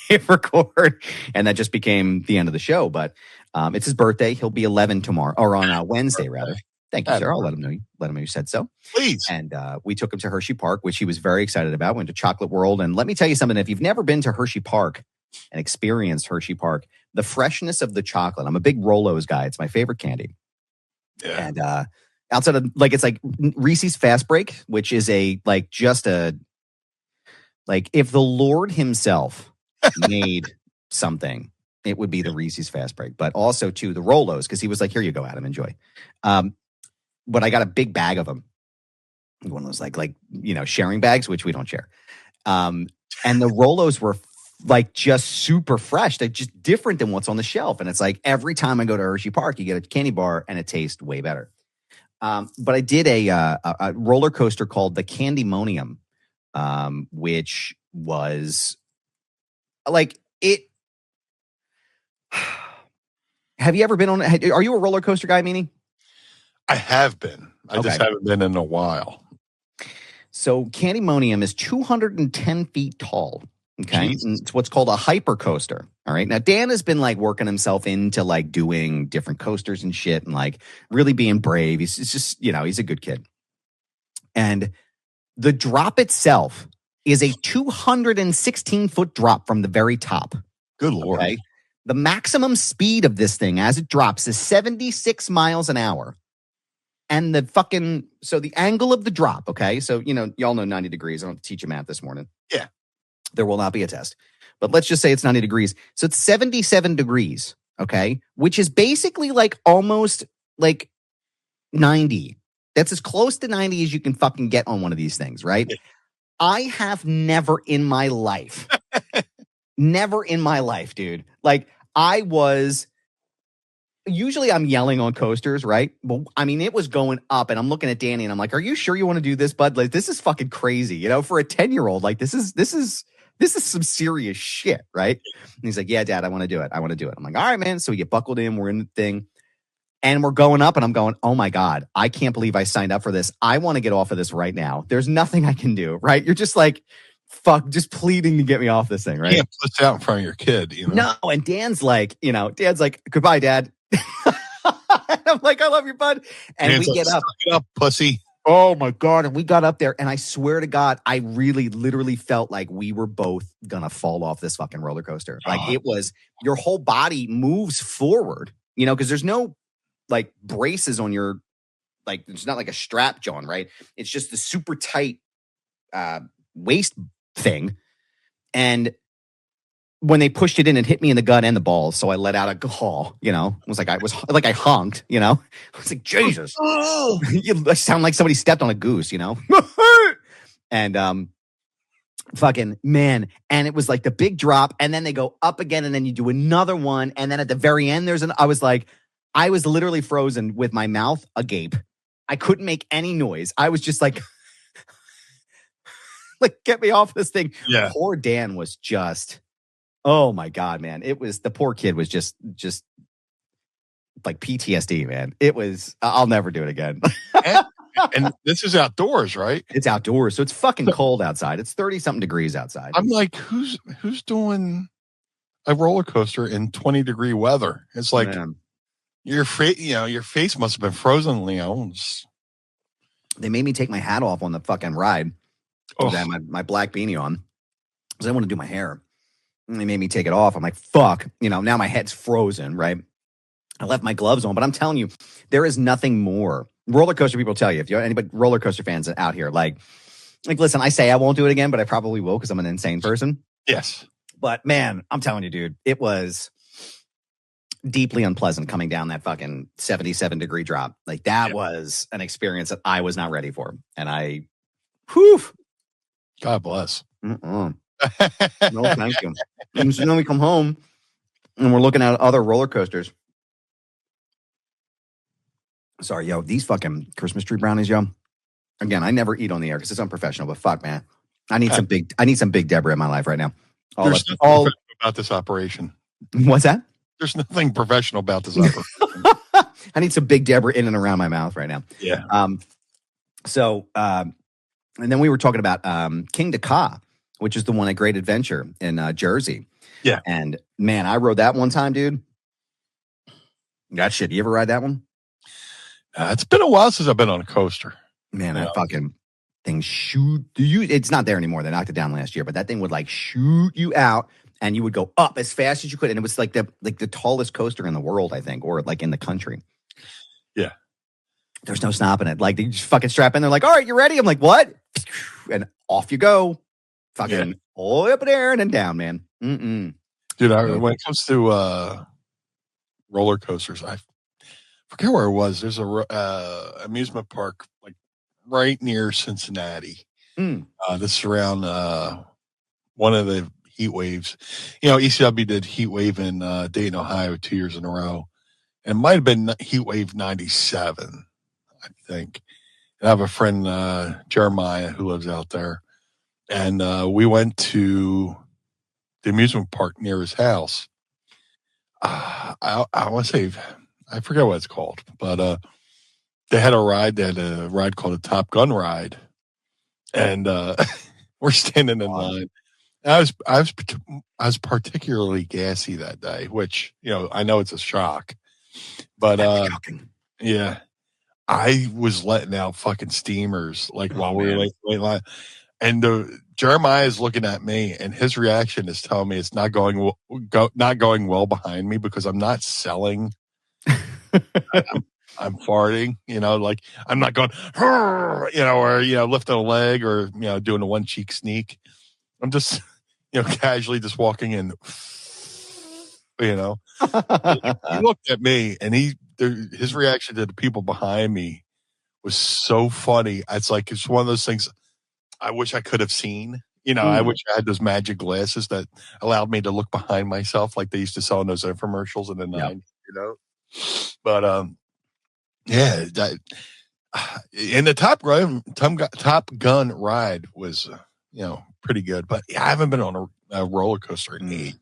[SPEAKER 5] Hit record. And that just became the end of the show. But it's his birthday. He'll be 11 tomorrow, or on Wednesday, rather. Thank you, sir. I'll let him know you said so.
[SPEAKER 2] Please.
[SPEAKER 5] And we took him to Hersheypark, which he was very excited about. Went to Chocolate World. And let me tell you something. If you've never been to Hersheypark and experienced Hersheypark, the freshness of the chocolate. I'm a big Rolos guy. It's my favorite candy.
[SPEAKER 2] Yeah.
[SPEAKER 5] And outside of it's like Reese's Fast Break, which is if the Lord himself made something, it would be the Reese's Fast Break, but also too the Rolos, because he was like, here you go, Adam, enjoy. But I got a big bag of them. One of those sharing bags, which we don't share. And the Rolos were just super fresh. They're just different than what's on the shelf. And it's like every time I go to Hersheypark, you get a candy bar and it tastes way better. But I did a roller coaster called the Candymonium, which was it. Have you ever been on? Are you a roller coaster guy, Meanie?
[SPEAKER 2] I have been. I just haven't been in a while.
[SPEAKER 5] So Candymonium is 210 feet tall. Okay. It's what's called a hyper coaster. All right. Now, Dan has been working himself into doing different coasters and shit and really being brave. He's just, he's a good kid. And the drop itself is a 216-foot drop from the very top.
[SPEAKER 2] Good Lord.
[SPEAKER 5] Okay? The maximum speed of this thing as it drops is 76 miles an hour. And so the angle of the drop, okay? So, y'all know 90 degrees. I don't teach you math this morning.
[SPEAKER 2] Yeah.
[SPEAKER 5] There will not be a test. But let's just say it's 90 degrees. So it's 77 degrees, okay? Which is basically almost 90. That's as close to 90 as you can fucking get on one of these things, right? Yeah. I have never in my life, dude. Usually I'm yelling on coasters, right? But I mean, it was going up and I'm looking at Danny and I'm like, are you sure you want to do this, bud? This is fucking crazy. For a 10-year-old, this is some serious shit, right? And he's like, yeah, Dad, I want to do it. I'm like, all right, man. So we get buckled in, we're in the thing and we're going up and I'm going, oh my God, I can't believe I signed up for this. I want to get off of this right now. There's nothing I can do, right? You're just fuck, just pleading to get me off this thing, right?
[SPEAKER 2] You can't put this out in front of your kid,
[SPEAKER 5] No, and Dan's like, goodbye, Dad. I'm like, I love you, bud. And we get up.
[SPEAKER 2] Suck it up, pussy.
[SPEAKER 5] Oh my God. And we got up there and I swear to God, I really literally felt like we were both gonna fall off this fucking roller coaster. It was, your whole body moves forward, because there's no braces on your, it's not like a strap, John, right? It's just the super tight waist thing. And when they pushed it in, it hit me in the gut and the balls. So I let out a call, it was I honked, I was like, Jesus, you sound like somebody stepped on a goose, and, fucking man. And it was the big drop. And then they go up again. And then you do another one. And then at the very end, I was literally frozen with my mouth agape. I couldn't make any noise. I was just get me off this thing.
[SPEAKER 2] Yeah.
[SPEAKER 5] Poor Dan was just, oh my God, man. It was, the poor kid was just PTSD, man. It was, I'll never do it again.
[SPEAKER 2] and this is outdoors, right?
[SPEAKER 5] It's outdoors. So it's fucking cold outside. It's 30 something degrees outside.
[SPEAKER 2] I'm like, who's doing a roller coaster in 20-degree weather? It's like, man. Your face must have been frozen, Leo.
[SPEAKER 5] They made me take my hat off on the fucking ride. I had my black beanie on because I want to do my hair. And they made me take it off. I'm like, fuck. Now my head's frozen, right? I left my gloves on, but I'm telling you, there is nothing more. Roller coaster people tell you, if you're anybody roller coaster fans out here, listen, I say I won't do it again, but I probably will because I'm an insane person.
[SPEAKER 2] Yes.
[SPEAKER 5] But man, I'm telling you, dude, it was deeply unpleasant coming down that fucking 77-degree drop. That was an experience that I was not ready for. And
[SPEAKER 2] God bless.
[SPEAKER 5] No, thank you. And so then we come home and we're looking at other roller coasters. Sorry, yo, these fucking Christmas tree brownies, yo. Again, I never eat on the air because it's unprofessional, but fuck, man. I need some Big Deborah in my life right now.
[SPEAKER 2] There's nothing professional about this operation.
[SPEAKER 5] What's that?
[SPEAKER 2] There's nothing professional about this operation.
[SPEAKER 5] I need some Big Deborah in and around my mouth right now.
[SPEAKER 2] Yeah.
[SPEAKER 5] So, and then we were talking about King Ka, which is the one at Great Adventure in Jersey.
[SPEAKER 2] Yeah.
[SPEAKER 5] And man, I rode that one time, dude. That shit. You ever ride that one?
[SPEAKER 2] It's been a while since I've been on a coaster.
[SPEAKER 5] Man, that fucking thing shoot you. It's not there anymore. They knocked it down last year, but that thing would like shoot you out, and you would go up as fast as you could, and it was like the tallest coaster in the world, I think, or like in the country.
[SPEAKER 2] Yeah,
[SPEAKER 5] there's no stopping it. Like they just fucking strap in. They're like, "All right, you ready?" I'm like, "What?" And off you go, fucking all the way up in the air and then down, man.
[SPEAKER 2] Dude, when it comes to roller coasters, I forget where it was. There's a amusement park like right near Cincinnati. This is around one of the heat waves. ECW did heat wave in Dayton, Ohio 2 years in a row. And it might have been heat wave 97, I think. And I have a friend, Jeremiah, who lives out there. And we went to the amusement park near his house. I want to say, I forget what it's called, but they had a ride. They had a ride called a Top Gun ride. And we're standing in line. I was particularly gassy that day, which, I know it's a shock. But yeah, I was letting out fucking steamers like while we were wait line. And Jeremiah is looking at me, and his reaction is telling me it's not going well behind me because I'm not selling. I'm farting, like I'm not going, or lifting a leg or doing a one cheek sneak. I'm just casually just walking in. He looked at me, and his reaction to the people behind me was so funny. It's one of those things I wish I could have seen. I wish I had those magic glasses that allowed me to look behind myself like they used to sell in those infomercials in the 90s, But that and the Top Gun ride was pretty good. But I haven't been on a roller coaster in ages.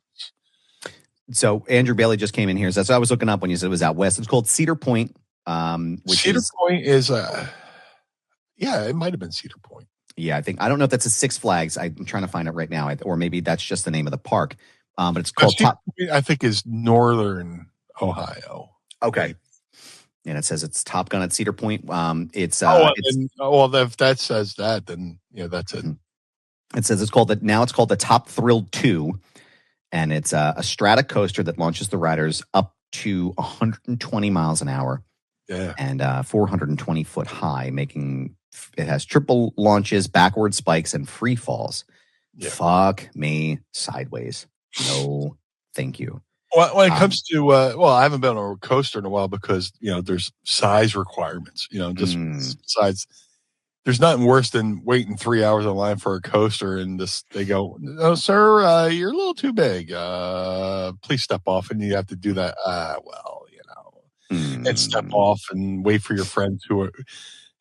[SPEAKER 5] So Andrew Bailey just came in here. So I was looking up when you said it was out west. It's called Cedar Point.
[SPEAKER 2] Cedar Point is, it might have been Cedar Point.
[SPEAKER 5] Yeah, I don't know if that's a Six Flags. I'm trying to find it right now, or maybe that's just the name of the park. But it's called
[SPEAKER 2] I think is Northern Ohio.
[SPEAKER 5] Okay. And it says it's Top Gun at Cedar Point. If
[SPEAKER 2] that says that, then that's it.
[SPEAKER 5] It says it's called the Top Thrill 2. And it's a strata coaster that launches the riders up to 120 miles an hour, and 420 foot high, it has triple launches, backward spikes, and free falls. Yeah. Fuck me sideways. No, thank you.
[SPEAKER 2] Well, when it comes to, I haven't been on a coaster in a while because, there's size requirements, besides. There's nothing worse than waiting 3 hours in line for a coaster and they go, "No, sir, you're a little too big. Please step off." And you have to do that. And step off and wait for your friends who are,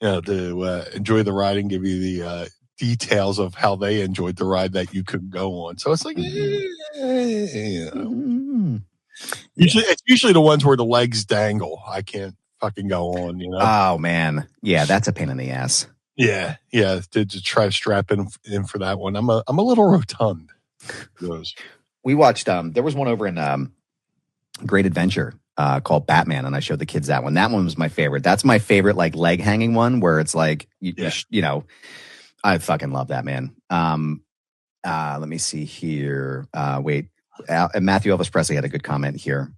[SPEAKER 2] to enjoy the ride and give you the details of how they enjoyed the ride that you couldn't go on. So it's like, it's usually the ones where the legs dangle. I can't fucking go on.
[SPEAKER 5] Oh man, yeah, that's a pain in the ass.
[SPEAKER 2] Yeah. To try to strap in for that one. I'm a little rotund.
[SPEAKER 5] We watched. There was one over in Great Adventure called Batman, and I showed the kids that one. That one was my favorite. That's my favorite, like leg hanging one, where it's like I fucking love that, man. Let me see here. Wait, Matthew Elvis Presley had a good comment here.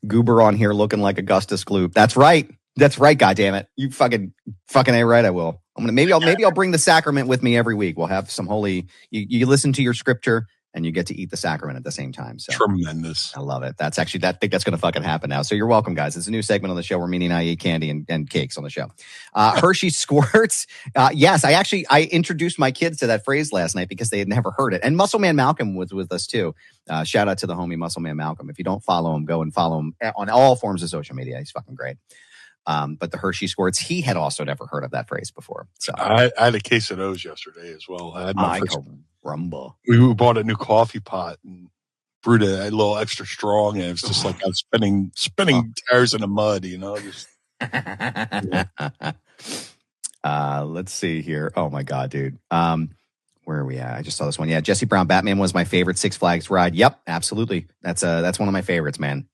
[SPEAKER 5] Goober on here looking like Augustus Gloop. That's right. Goddammit. You fucking A right. I will. Maybe I'll bring the sacrament with me every week. We'll have some holy. You listen to your scripture and you get to eat the sacrament at the same time. So
[SPEAKER 2] tremendous.
[SPEAKER 5] I love it. That's actually I think that's going to fucking happen now. So you're welcome, guys. It's a new segment on the show where Meanie and I eat candy and cakes on the show. Hershey Squirts. Yes, I introduced my kids to that phrase last night because they had never heard it. And Muscle Man Malcolm was with us too. Shout out to the homie Muscle Man Malcolm. If you don't follow him, go and follow him on all forms of social media. He's fucking great. But the Hershey Squirts, he had also never heard of that phrase before. So
[SPEAKER 2] I had a case of those yesterday as well. I had my first
[SPEAKER 5] rumble.
[SPEAKER 2] We bought a new coffee pot and brewed a little extra strong, and it was just like I was spinning tires in the mud, Just,
[SPEAKER 5] Let's see here. Oh my God, dude. Where are we at? I just saw this one. Yeah, Jesse Brown Batman was my favorite Six Flags ride. Yep, absolutely. That's one of my favorites, man.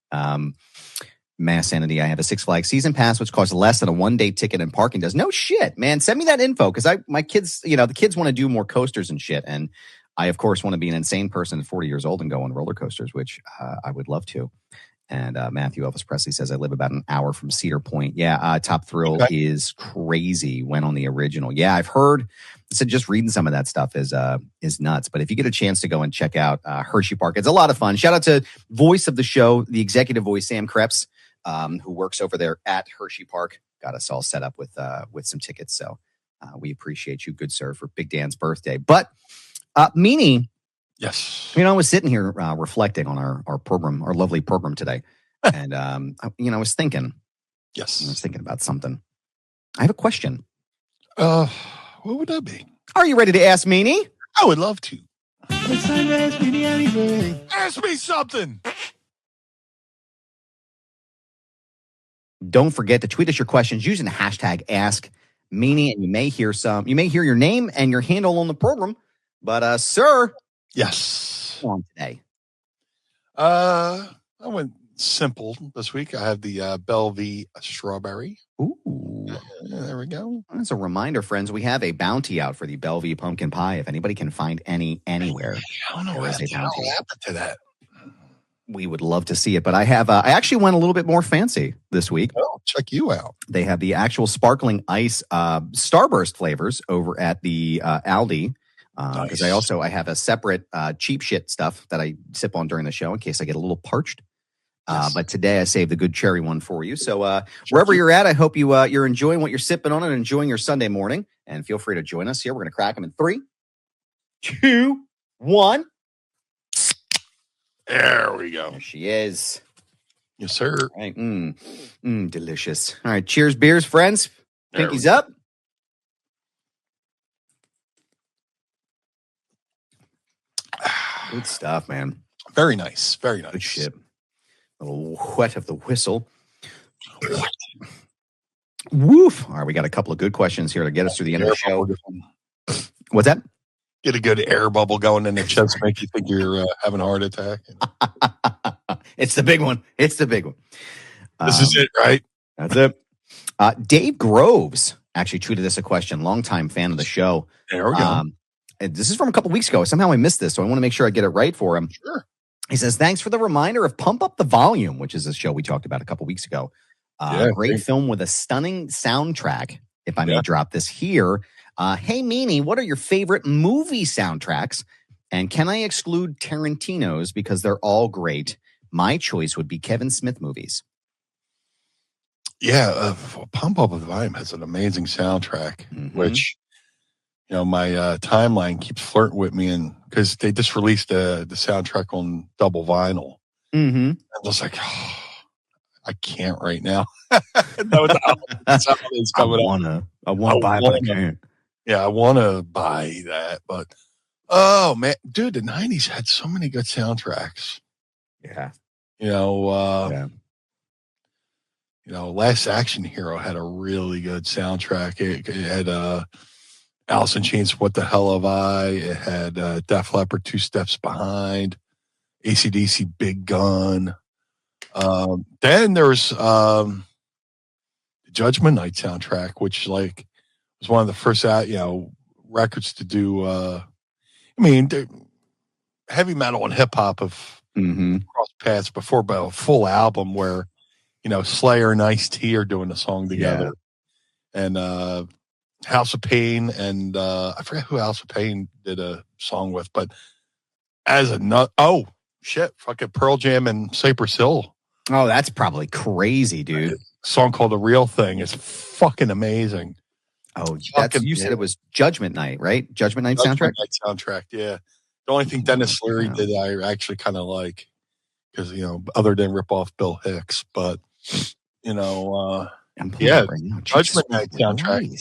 [SPEAKER 5] Mass Sanity. I have a Six Flags season pass, which costs less than a one-day ticket and parking does. No shit, man. Send me that info because my kids, the kids want to do more coasters and shit, and I of course want to be an insane person at 40 years old and go on roller coasters, which I would love to. And Matthew Elvis Presley says I live about an hour from Cedar Point. Yeah, Top Thrill is crazy. Went on the original. Yeah, I've heard. So just reading some of that stuff is nuts. But if you get a chance to go and check out Hersheypark, it's a lot of fun. Shout out to voice of the show, the executive voice, Sam Krebs, who works over there at Hersheypark. Got us all set up with some tickets. So we appreciate you, good sir, for Big Dan's birthday. But Meanie.
[SPEAKER 2] Yes.
[SPEAKER 5] I was sitting here reflecting on our program, our lovely program today. And, I was thinking.
[SPEAKER 2] Yes.
[SPEAKER 5] I was thinking about something. I have a question.
[SPEAKER 2] What would that be?
[SPEAKER 5] Are you ready to ask Meanie?
[SPEAKER 2] I would love to. It's time to ask Meanie anything. Ask me something.
[SPEAKER 5] Don't forget to tweet us your questions using the hashtag #AskMeanie, and you may hear your name and your handle on the program. But, sir.
[SPEAKER 2] Yes.
[SPEAKER 5] On today.
[SPEAKER 2] I went simple this week. I have the Bellevue strawberry.
[SPEAKER 5] Ooh.
[SPEAKER 2] There we go.
[SPEAKER 5] As a reminder, friends, we have a bounty out for the Bellevue pumpkin pie. If anybody can find anywhere,
[SPEAKER 2] I don't know what happened to that.
[SPEAKER 5] We would love to see it. But I have. I actually went a little bit more fancy this week.
[SPEAKER 2] Oh, check you out.
[SPEAKER 5] They have the actual sparkling ice Starburst flavors over at the Aldi. Because nice. I have a separate cheap shit stuff that I sip on during the show in case I get a little parched. Yes. But today I saved the good cherry one for you. So wherever you're at, I hope you're enjoying what you're sipping on and enjoying your Sunday morning. And feel free to join us here. We're going to crack them in 3, 2, 1.
[SPEAKER 2] There we go.
[SPEAKER 5] There she is.
[SPEAKER 2] Yes, sir.
[SPEAKER 5] All right. Delicious. All right. Cheers, beers, friends. Pinkies up. Good stuff, man.
[SPEAKER 2] Very nice. Very nice.
[SPEAKER 5] Good shit. A little whet of the whistle. Woof. All right, we got a couple of good questions here to get us through the end of the show. What's that?
[SPEAKER 2] Get a good air bubble going in the chest, make you think you're having a heart attack.
[SPEAKER 5] It's the big one. It's the big one.
[SPEAKER 2] This is it, right?
[SPEAKER 5] That's it. Dave Groves actually tweeted us a question. Longtime fan of the show.
[SPEAKER 2] There we go.
[SPEAKER 5] This is from a couple weeks ago. Somehow I missed this, so I want to make sure I get it right for him.
[SPEAKER 2] Sure.
[SPEAKER 5] He says, thanks for the reminder of Pump Up the Volume, which is a show we talked about a couple weeks ago. Great film with a stunning soundtrack, if I may drop this here. Hey, Meanie, what are your favorite movie soundtracks? And can I exclude Tarantino's because they're all great? My choice would be Kevin Smith movies.
[SPEAKER 2] Yeah, Pump Up the Volume has an amazing soundtrack, which... my timeline keeps flirting with me, and because they just released the soundtrack on double vinyl. I'm just like, I can't right now. That's how it's coming up.
[SPEAKER 5] I want to buy it, but I can't.
[SPEAKER 2] Yeah, I want to buy that, but oh man, dude, the 90s had so many good soundtracks.
[SPEAKER 5] Yeah.
[SPEAKER 2] Last Action Hero had a really good soundtrack. It had Alice in Chains, What the Hell Have I? It had Def Leppard, Two Steps Behind, AC/DC, Big Gun. Then there's the Judgment Night soundtrack, which was one of the first records to do. Heavy metal and hip hop have crossed paths before, but a full album where Slayer and Ice-T are doing a song together, and House of Pain, and I forget who House of Pain did a song with, but fucking Pearl Jam and Cypress Hill.
[SPEAKER 5] Oh, that's probably crazy, dude.
[SPEAKER 2] A song called The Real Thing is fucking amazing.
[SPEAKER 5] Oh, you said it was Judgment Night, right? Judgment Night
[SPEAKER 2] soundtrack, yeah. The only thing Dennis Leary did I actually kind of like, because, other than rip off Bill Hicks, but, Judgment Night soundtrack.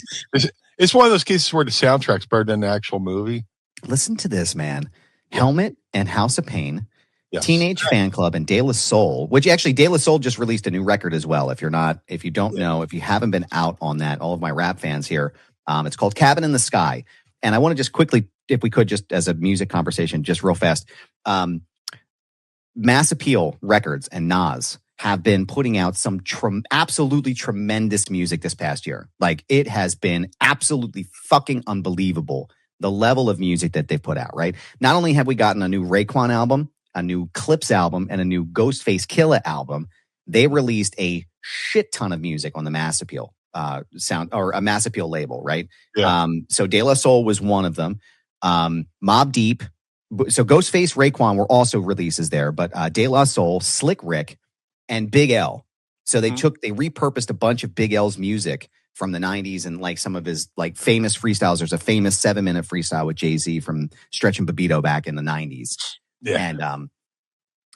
[SPEAKER 2] It's one of those cases where the soundtrack's better than the actual movie.
[SPEAKER 5] Listen to this, man. Helmet and House of Pain, Teenage Fan Club, and De La Soul, which actually De La Soul just released a new record as well. If you don't know, if you haven't been out on that, all of my rap fans here, It's called Cabin in the Sky. And I want to just quickly, if we could, just as a music conversation, just real fast. Mass Appeal Records and Nas have been putting out some absolutely tremendous music this past year. Like, it has been absolutely fucking unbelievable, the level of music that they've put out, right? Not only have we gotten a new Raekwon album, a new Clips album, and a new Ghostface Killah album, they released a shit ton of music on the Mass Appeal sound, or a Mass Appeal label, right?
[SPEAKER 2] Yeah.
[SPEAKER 5] So De La Soul was one of them. Mobb Deep. So Ghostface, Raekwon were also releases there, but De La Soul, Slick Rick, and Big L. So they repurposed a bunch of Big L's music from the 90s and like some of his like famous freestyles. There's a famous 7-minute freestyle with Jay-Z from Stretch and Bobbito back in the 90s.
[SPEAKER 2] Yeah.
[SPEAKER 5] And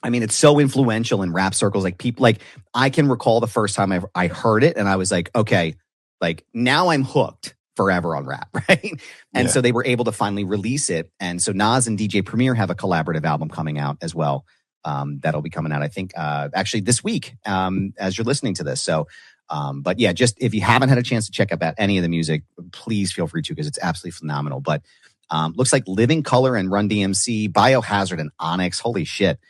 [SPEAKER 5] I mean, it's so influential in rap circles. Like, people, like, I can recall the first time I heard it and I was like, okay, like, now I'm hooked forever on rap, right? And so they were able to finally release it. And so Nas and DJ Premier have a collaborative album coming out as well. That'll be coming out, I think, actually this week, as you're listening to this. So, but yeah, just if you haven't had a chance to check out any of the music, please feel free to, because it's absolutely phenomenal. But looks like Living Color and Run DMC, Biohazard and Onyx, holy shit.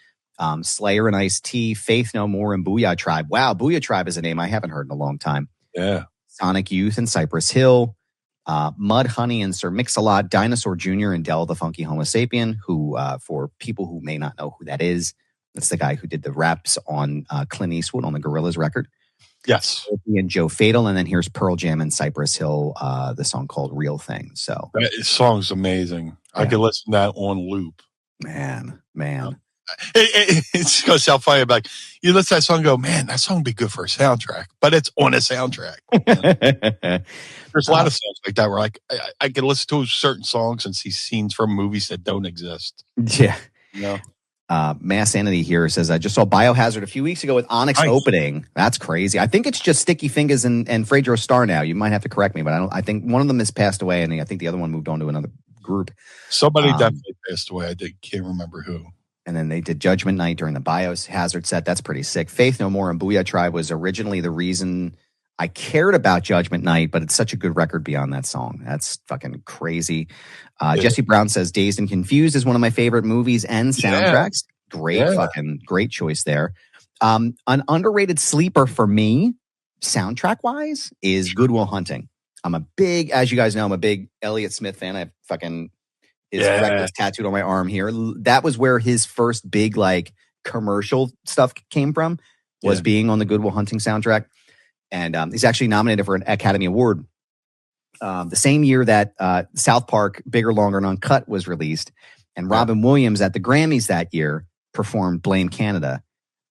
[SPEAKER 5] Slayer and Ice-T, Faith No More and Booyah Tribe. Wow, Booyah Tribe is a name I haven't heard in a long time.
[SPEAKER 2] Yeah.
[SPEAKER 5] Sonic Youth and Cypress Hill, Mud Honey and Sir Mix-a-Lot, Dinosaur Jr. and Del the Funky Homo Sapien, who, for people who may not know who that is, that's the guy who did the raps on Clint Eastwood on the Gorillaz record.
[SPEAKER 2] Yes.
[SPEAKER 5] And Joe Fatal, and then here's Pearl Jam and Cypress Hill, the song called Real Thing. So
[SPEAKER 2] that song's amazing. Yeah. I could listen to that on loop.
[SPEAKER 5] Man.
[SPEAKER 2] It's going to sound funny, like, you listen to that song and go, man, that song would be good for a soundtrack, but it's on a soundtrack. There's a lot of songs like that where like I can listen to certain songs and see scenes from movies that don't exist.
[SPEAKER 5] Yeah.
[SPEAKER 2] You know?
[SPEAKER 5] Mass Sanity here says, I just saw Biohazard a few weeks ago with Onyx opening. That's crazy. I think it's just Sticky Fingers and Fredro Starr now. You might have to correct me, but I think one of them has passed away, and I think the other one moved on to another group.
[SPEAKER 2] Somebody definitely passed away. Can't remember who.
[SPEAKER 5] And then they did Judgment Night during the Biohazard set. That's pretty sick. Faith No More and Booyah Tribe was originally the reason I cared about Judgment Night, but it's such a good record beyond that song. That's fucking crazy. Jesse Brown says Dazed and Confused is one of my favorite movies and soundtracks. Great choice there. An underrated sleeper for me, soundtrack wise, is Good Will Hunting. As you guys know, I'm a big Elliott Smith fan. I have fucking his records tattooed on my arm here. That was where his first big like commercial stuff came from, was being on the Good Will Hunting soundtrack. And he's actually nominated for an Academy Award the same year that South Park Bigger, Longer, and Uncut was released. And Robin Williams at the Grammys that year performed Blame Canada.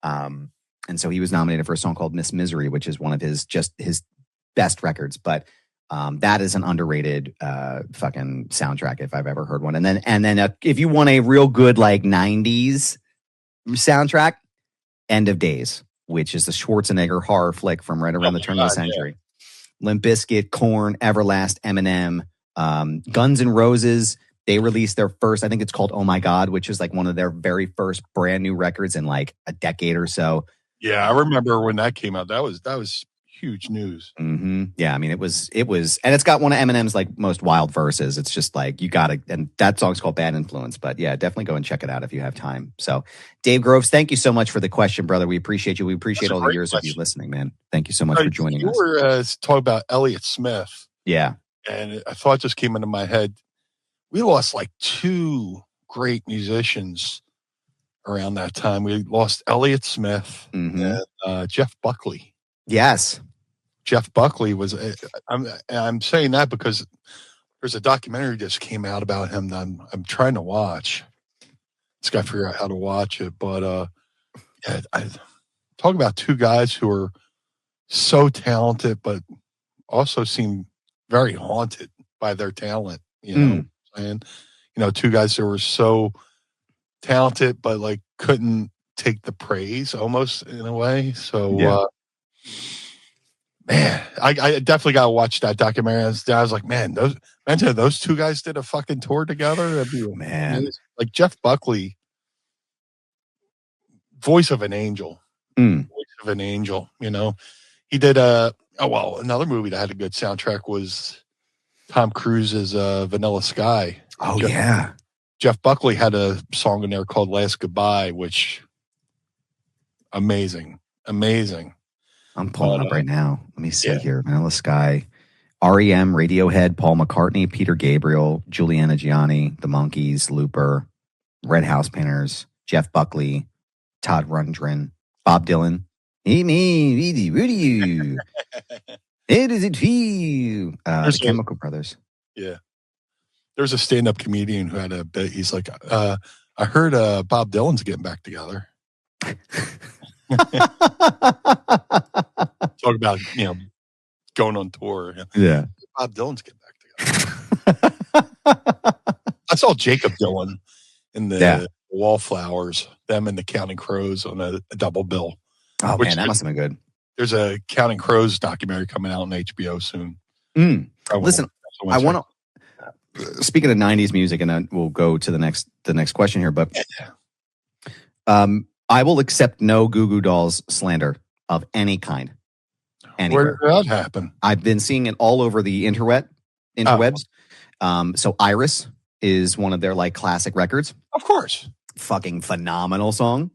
[SPEAKER 5] And so he was nominated for a song called Miss Misery, which is one of his best records. But that is an underrated fucking soundtrack if I've ever heard one. And then if you want a real good like 90s soundtrack, End of Days, which is the Schwarzenegger horror flick from right around the turn of the century. Yeah. Limp Bizkit, Korn, Everlast, Eminem, Guns N' Roses. They released their first, I think it's called Oh My God, which is like one of their very first brand new records in like a decade or so.
[SPEAKER 2] Yeah, I remember when that came out. That was huge news.
[SPEAKER 5] Mm-hmm. Yeah, I mean, it was, and it's got one of Eminem's like most wild verses. It's just like, you got to, and that song's called Bad Influence. But yeah, definitely go and check it out if you have time. So, Dave Groves, thank you so much for the question, brother. We appreciate you. We appreciate all the years of you listening, man. Thank you so much for joining us.
[SPEAKER 2] You were talking about Elliott Smith.
[SPEAKER 5] Yeah.
[SPEAKER 2] And a thought just came into my head. We lost like two great musicians around that time. We lost Elliott Smith and Jeff Buckley.
[SPEAKER 5] Yes.
[SPEAKER 2] Jeff Buckley was, I'm saying that because there's a documentary just came out about him that I'm trying to watch. Just got to figure out how to watch it. But I talk about two guys who are so talented, but also seem very haunted by their talent. You know what I'm saying? You know, two guys who were so talented, but like couldn't take the praise almost in a way. So, man, I definitely got to watch that documentary. I was like, man, those two guys did a fucking tour together. That'd be amazing. Like Jeff Buckley, voice of an angel. Voice of an angel, you know. He did another movie that had a good soundtrack was Tom Cruise's Vanilla Sky.
[SPEAKER 5] Oh, yeah.
[SPEAKER 2] Jeff Buckley had a song in there called Last Goodbye, which amazing.
[SPEAKER 5] I'm pulling up right now. Let me see here. Vanilla Sky, REM, Radiohead, Paul McCartney, Peter Gabriel, Juliana Gianni, The Monkees, Looper, Red House Painters, Jeff Buckley, Todd Rundgren, Bob Dylan. Hey, me, Rudy. It is it feel. The Chemical Brothers.
[SPEAKER 2] Yeah. There's a stand-up comedian who had a bit. He's like, I heard Bob Dylan's getting back together. Talk about, going on tour.
[SPEAKER 5] Yeah.
[SPEAKER 2] Bob Dylan's getting back together. I saw Jacob Dylan in the Wallflowers, them and the Counting Crows on a double bill.
[SPEAKER 5] Oh, man, that must have been good.
[SPEAKER 2] There's a Counting Crows documentary coming out on HBO soon.
[SPEAKER 5] Listen, I want to, speaking of 90s music, and then we'll go to the next question here, but I will accept no Goo Goo Dolls slander of any kind. Anywhere.
[SPEAKER 2] Where did that happen?
[SPEAKER 5] I've been seeing it all over the interwebs. So Iris is one of their like classic records.
[SPEAKER 2] Of course.
[SPEAKER 5] Fucking phenomenal song.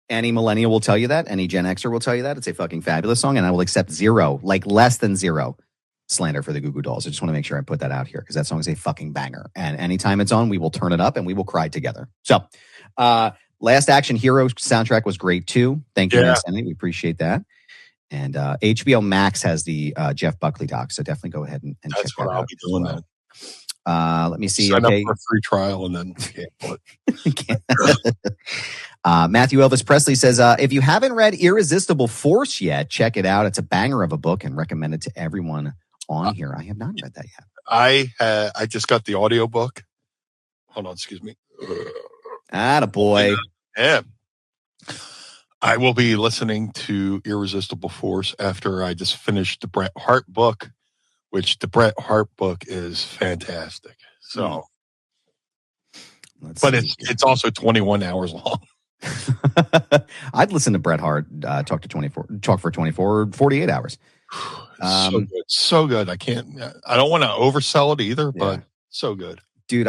[SPEAKER 5] Any millennial will tell you that. Any Gen Xer will tell you that. It's a fucking fabulous song, and I will accept zero, like less than zero, slander for the Goo Goo Dolls. I just want to make sure I put that out here because that song is a fucking banger. And anytime it's on, we will turn it up and we will cry together. So, Last Action Hero soundtrack was great too. Thank you, Andy. We appreciate that. And HBO Max has the Jeff Buckley doc, so definitely go ahead and check that out.
[SPEAKER 2] That's what I'll be doing then.
[SPEAKER 5] Let me see.
[SPEAKER 2] Sign up for a free trial and then cancel it.
[SPEAKER 5] Matthew Elvis Presley says, if you haven't read Irresistible Force yet, check it out. It's a banger of a book and recommend it to everyone on here. I have not read that yet.
[SPEAKER 2] I just got the audiobook. Hold on, excuse me.
[SPEAKER 5] Attaboy.
[SPEAKER 2] Yeah. I will be listening to Irresistible Force after I just finished the Bret Hart book, which the Bret Hart book is fantastic. So, but it's also 21 hours long.
[SPEAKER 5] I'd listen to Bret Hart talk for 24 or 48 hours.
[SPEAKER 2] So good. I don't want to oversell it either, but so good.
[SPEAKER 5] Dude,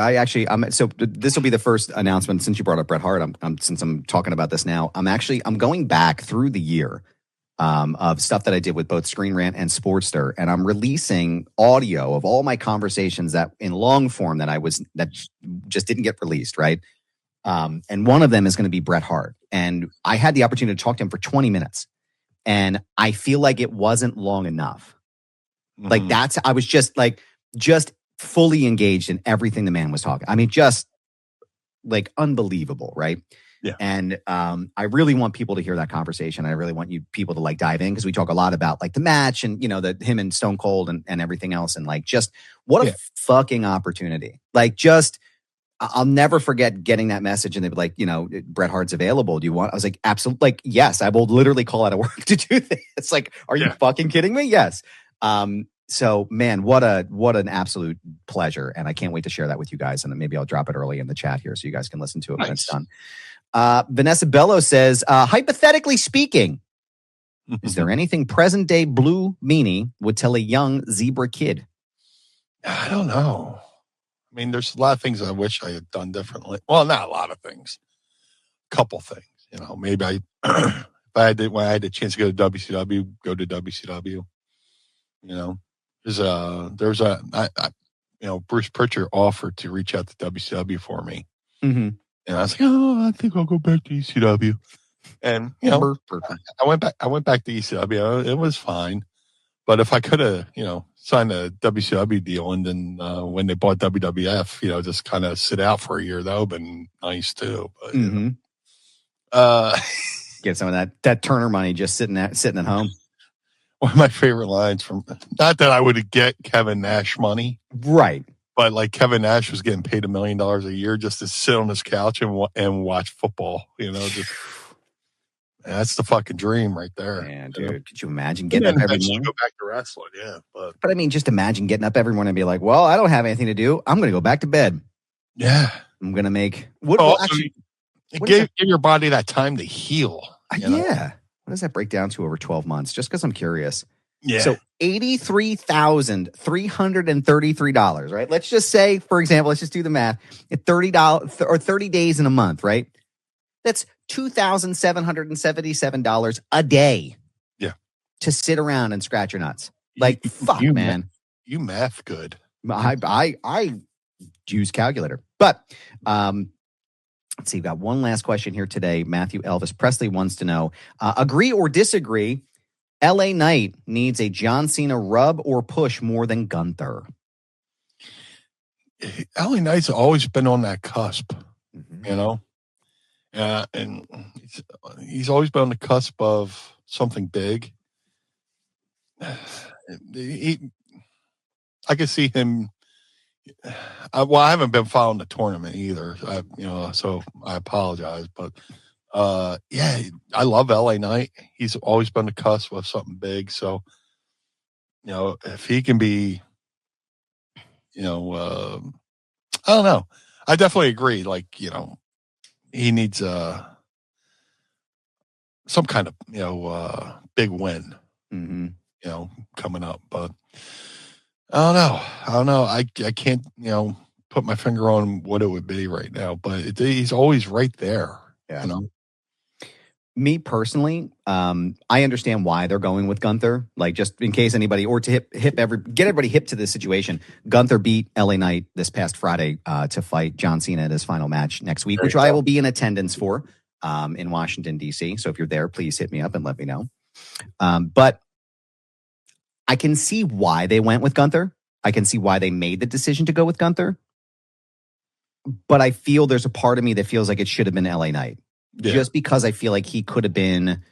[SPEAKER 5] so this will be the first announcement since you brought up Bret Hart. Since I'm talking about this now, I'm going back through the year of stuff that I did with both Screen Rant and Sportster, and I'm releasing audio of all my conversations that in long form that just didn't get released, right? And one of them is going to be Bret Hart, and I had the opportunity to talk to him for 20 minutes, and I feel like it wasn't long enough. Mm-hmm. Like I was just fully engaged in everything the man was talking. I mean, just like unbelievable, right? Yeah. And I really want people to hear that conversation. I really want people to like dive in because we talk a lot about like the match and him and Stone Cold and everything else, and like just what a fucking opportunity. Like just I'll never forget getting that message, and they'd be like, Bret Hart's available. Do you want? I was like, absolutely. Like, yes, I will literally call out of work to do this. It's like, are you fucking kidding me? Yes. So, man, what an absolute pleasure. And I can't wait to share that with you guys. And then maybe I'll drop it early in the chat here so you guys can listen to it when it's done. Vanessa Bello says, hypothetically speaking, is there anything present day Blue Meanie would tell a young zebra kid?
[SPEAKER 2] I don't know. I mean, there's a lot of things I wish I had done differently. Well, not a lot of things. A couple things. Maybe if I had a chance to go to WCW, go to WCW. Bruce Pritchard offered to reach out to WCW for me. Mm-hmm. And I was like, I think I'll go back to ECW. And, I went back to ECW. It was fine. But if I could have, signed a WCW deal and then when they bought WWF, just kind of sit out for a year, that would have been nice too. But,
[SPEAKER 5] get some of that Turner money just sitting at home.
[SPEAKER 2] One of my favorite lines not that I would get Kevin Nash money.
[SPEAKER 5] Right.
[SPEAKER 2] But like Kevin Nash was getting paid $1 million a year just to sit on his couch and watch football, that's the fucking dream right there.
[SPEAKER 5] Man, dude, could you imagine getting up every morning?
[SPEAKER 2] Go back to wrestling, yeah.
[SPEAKER 5] But I mean, just imagine getting up every morning and be like, well, I don't have anything to do. I'm going to go back to bed.
[SPEAKER 2] Yeah.
[SPEAKER 5] I'm going to make...
[SPEAKER 2] give your body that time to heal.
[SPEAKER 5] Yeah. What does that break down to over 12 months? Just because I'm curious.
[SPEAKER 2] Yeah.
[SPEAKER 5] So $83,333, right? Let's just say, for example, let's just do the math. At $30 or 30 days in a month, right? That's $2,777 a day.
[SPEAKER 2] Yeah.
[SPEAKER 5] To sit around and scratch your nuts. Like, fuck, man.
[SPEAKER 2] You math good.
[SPEAKER 5] I use calculator. But let's see, we've got one last question here today. Matthew Elvis Presley wants to know, agree or disagree, LA Knight needs a John Cena rub or push more than Gunther?
[SPEAKER 2] LA Knight's always been on that cusp,
[SPEAKER 5] Mm-hmm.
[SPEAKER 2] you know? And he's always been on the cusp of something big. I could see him. I haven't been following the tournament either, so I apologize. But yeah, I love LA Knight. He's always been the cusp of something big. So, if he can be, I don't know. I definitely agree. Like, he needs some kind of big win, coming up. But I don't know. I can't put my finger on what it would be right now. But he's always right there.
[SPEAKER 5] Yeah. Me personally, I understand why they're going with Gunther. Like, just in case anybody, or to get everybody hip to this situation. Gunther beat LA Knight this past Friday to fight John Cena at his final match next week, which I will be in attendance for in Washington, D.C. So if you're there, please hit me up and let me know. But I can see why they went with Gunther. I can see why they made the decision to go with Gunther. But I feel there's a part of me that feels like it should have been LA Knight. Yeah. Just because I feel like he could have been,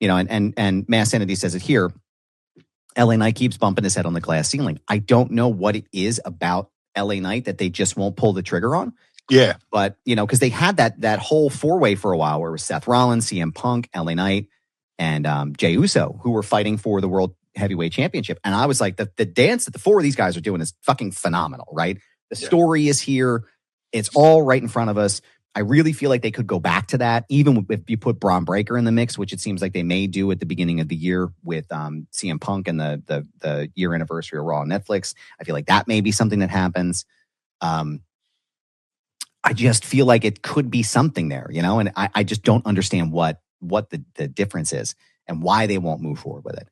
[SPEAKER 5] and Mass Entity says it here, LA Knight keeps bumping his head on the glass ceiling. I don't know what it is about LA Knight that they just won't pull the trigger on.
[SPEAKER 2] Yeah.
[SPEAKER 5] But, because they had that whole four-way for a while where it was Seth Rollins, CM Punk, LA Knight, and Jey Uso, who were fighting for the World Heavyweight Championship. And I was like, the dance that the four of these guys are doing is fucking phenomenal, right? The story is here. It's all right in front of us. I really feel like they could go back to that, even if you put Braun Breaker in the mix, which it seems like they may do at the beginning of the year with CM Punk and the year anniversary of Raw on Netflix. I feel like that may be something that happens. I just feel like it could be something there, and I just don't understand what the difference is and why they won't move forward with it.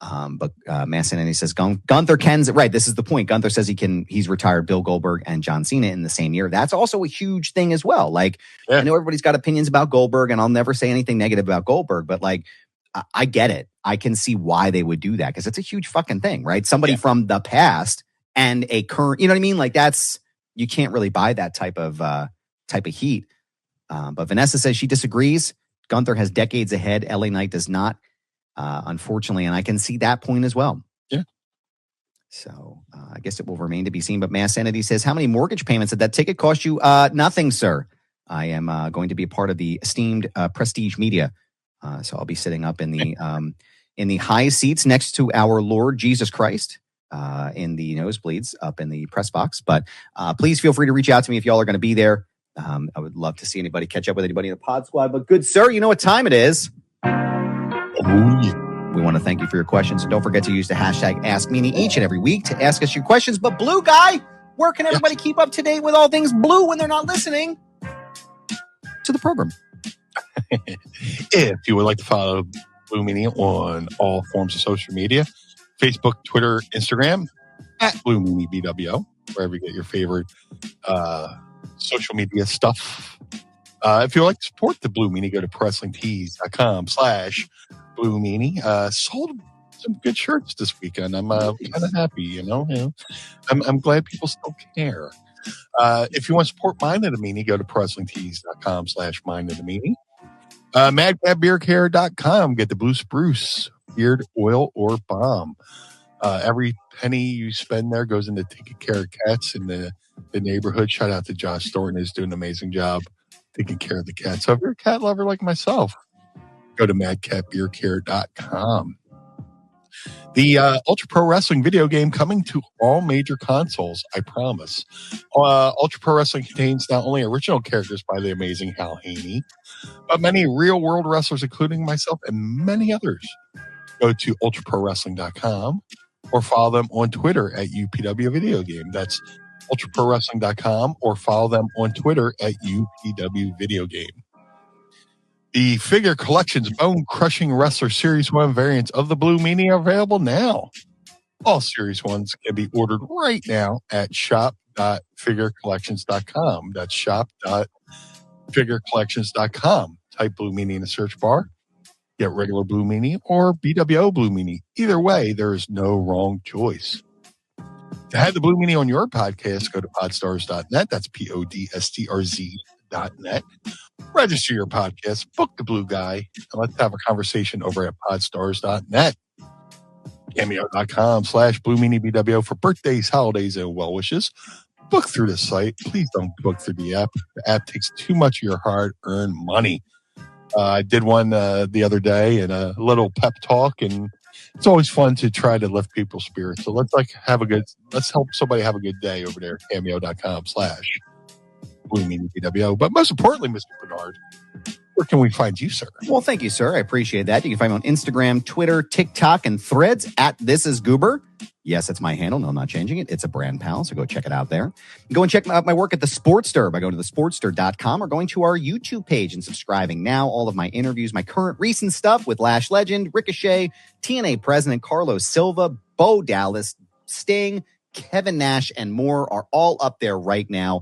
[SPEAKER 5] But Massinelli says Gunther Ken's right. This is the point. Gunther says he's retired Bill Goldberg and John Cena in the same year. That's also a huge thing as well. Like, I know everybody's got opinions about Goldberg, and I'll never say anything negative about Goldberg, but like, I get it. I can see why they would do that because it's a huge fucking thing, right? Somebody from the past and a current, you know what I mean? Like, you can't really buy that type of heat. But Vanessa says she disagrees. Gunther has decades ahead. LA Knight does not. Unfortunately, and I can see that point as well.
[SPEAKER 2] Yeah.
[SPEAKER 5] So I guess it will remain to be seen. But Mass Entity says, how many mortgage payments did that ticket cost you? Nothing, sir. I am going to be a part of the esteemed Prestige Media. So I'll be sitting up in the high seats next to our Lord Jesus Christ in the nosebleeds up in the press box. But please feel free to reach out to me if y'all are going to be there. I would love to see anybody catch up with anybody in the pod squad. But good sir, you know what time it is. We want to thank you for your questions. And don't forget to use the hashtag AskMeanie each and every week to ask us your questions. But Blue Guy, where can everybody keep up to date with all things blue when they're not listening to the program?
[SPEAKER 2] If you would like to follow Blue Meanie on all forms of social media, Facebook, Twitter, Instagram, at Blue Meanie BWO, wherever you get your favorite social media stuff. If you would like to support the Blue Meanie, go to PressingTees.com/Blue Meanie. Sold some good shirts this weekend. I'm kind of happy, I'm glad people still care. If you want to support Mind of the Meanie, go to PressingTees.com/Mind of the Meanie. MadCatBeardCare.com. Get the Blue Spruce beard oil or balm. Every penny you spend there goes into taking care of cats in the neighborhood. Shout out to Josh Thornton, who's doing an amazing job taking care of the cats. So if you're a cat lover like myself, go to MadCatBeardCare.com. The Ultra Pro Wrestling video game coming to all major consoles, I promise. Ultra Pro Wrestling contains not only original characters by the amazing Hal Haney, but many real-world wrestlers, including myself and many others. go to ultraprowrestling.com or follow them on Twitter at UPW Video Game. That's ultraprowrestling.com or follow them on Twitter at UPW Video Game. The Figure Collections Bone Crushing Wrestler Series 1 variants of the Blue Meanie are available now. All Series 1s can be ordered right now at shop.figurecollections.com. That's shop.figurecollections.com. Type Blue Meanie in the search bar. Get regular Blue Meanie or BWO Blue Meanie. Either way, there is no wrong choice. To have the Blue Meanie on your podcast, go to podstars.net. That's podstrz.net. Register your podcast, book the Blue Guy, and let's have a conversation over at podstars.net. Cameo.com/Blue Meanie BWO for birthdays, holidays, and well wishes. Book through the site. Please don't book through the app. The app takes too much of your hard-earned money. I did one the other day and a little pep talk, and it's always fun to try to lift people's spirits. So let's help somebody have a good day over there. Cameo.com/Blue Meanie BWO. But most importantly, Mr. Barnard, where can we find you, sir?
[SPEAKER 5] Well, thank you, sir. I appreciate that. You can find me on Instagram, Twitter, TikTok, and Threads at This Is Goober. Yes, it's my handle. No, I'm not changing it. It's a brand pal, so go check it out there. Go and check out my work at TheSportster by going to TheSportster.com or going to our YouTube page and subscribing now. All of my interviews, my current recent stuff with Lash Legend, Ricochet, TNA President Carlos Silva, Bo Dallas, Sting, Kevin Nash, and more are all up there right now.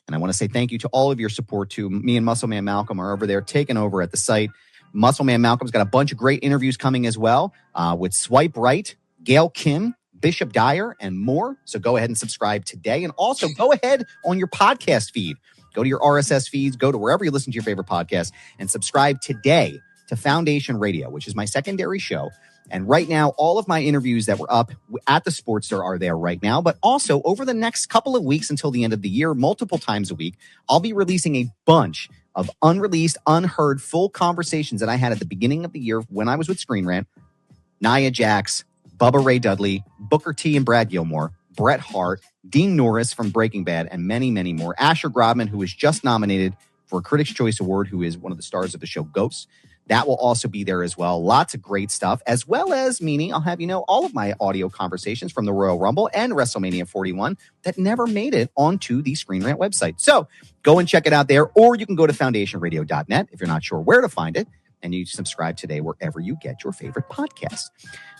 [SPEAKER 5] And I want to say thank you to all of your support, too. Me and Muscle Man Malcolm are over there taking over at the site. Muscle Man Malcolm's got a bunch of great interviews coming as well with Swipe Right, Gail Kim, Bishop Dyer, and more. So go ahead and subscribe today. And also go ahead on your podcast feed. Go to your RSS feeds. Go to wherever you listen to your favorite podcast and subscribe today to Foundation Radio, which is my secondary show. And right now, all of my interviews that were up at the Sportster are there right now. But also, over the next couple of weeks until the end of the year, multiple times a week, I'll be releasing a bunch of unreleased, unheard, full conversations that I had at the beginning of the year when I was with Screen Rant. Nia Jax, Bubba Ray Dudley, Booker T and Brad Gilmore, Bret Hart, Dean Norris from Breaking Bad, and many, many more. Asher Grobman, who was just nominated for a Critics' Choice Award, who is one of the stars of the show Ghosts. That will also be there as well. Lots of great stuff, as well as, Meanie, I'll have you know, all of my audio conversations from the Royal Rumble and WrestleMania 41 that never made it onto the Screen Rant website. So go and check it out there, or you can go to foundationradio.net if you're not sure where to find it, and you subscribe today wherever you get your favorite podcasts.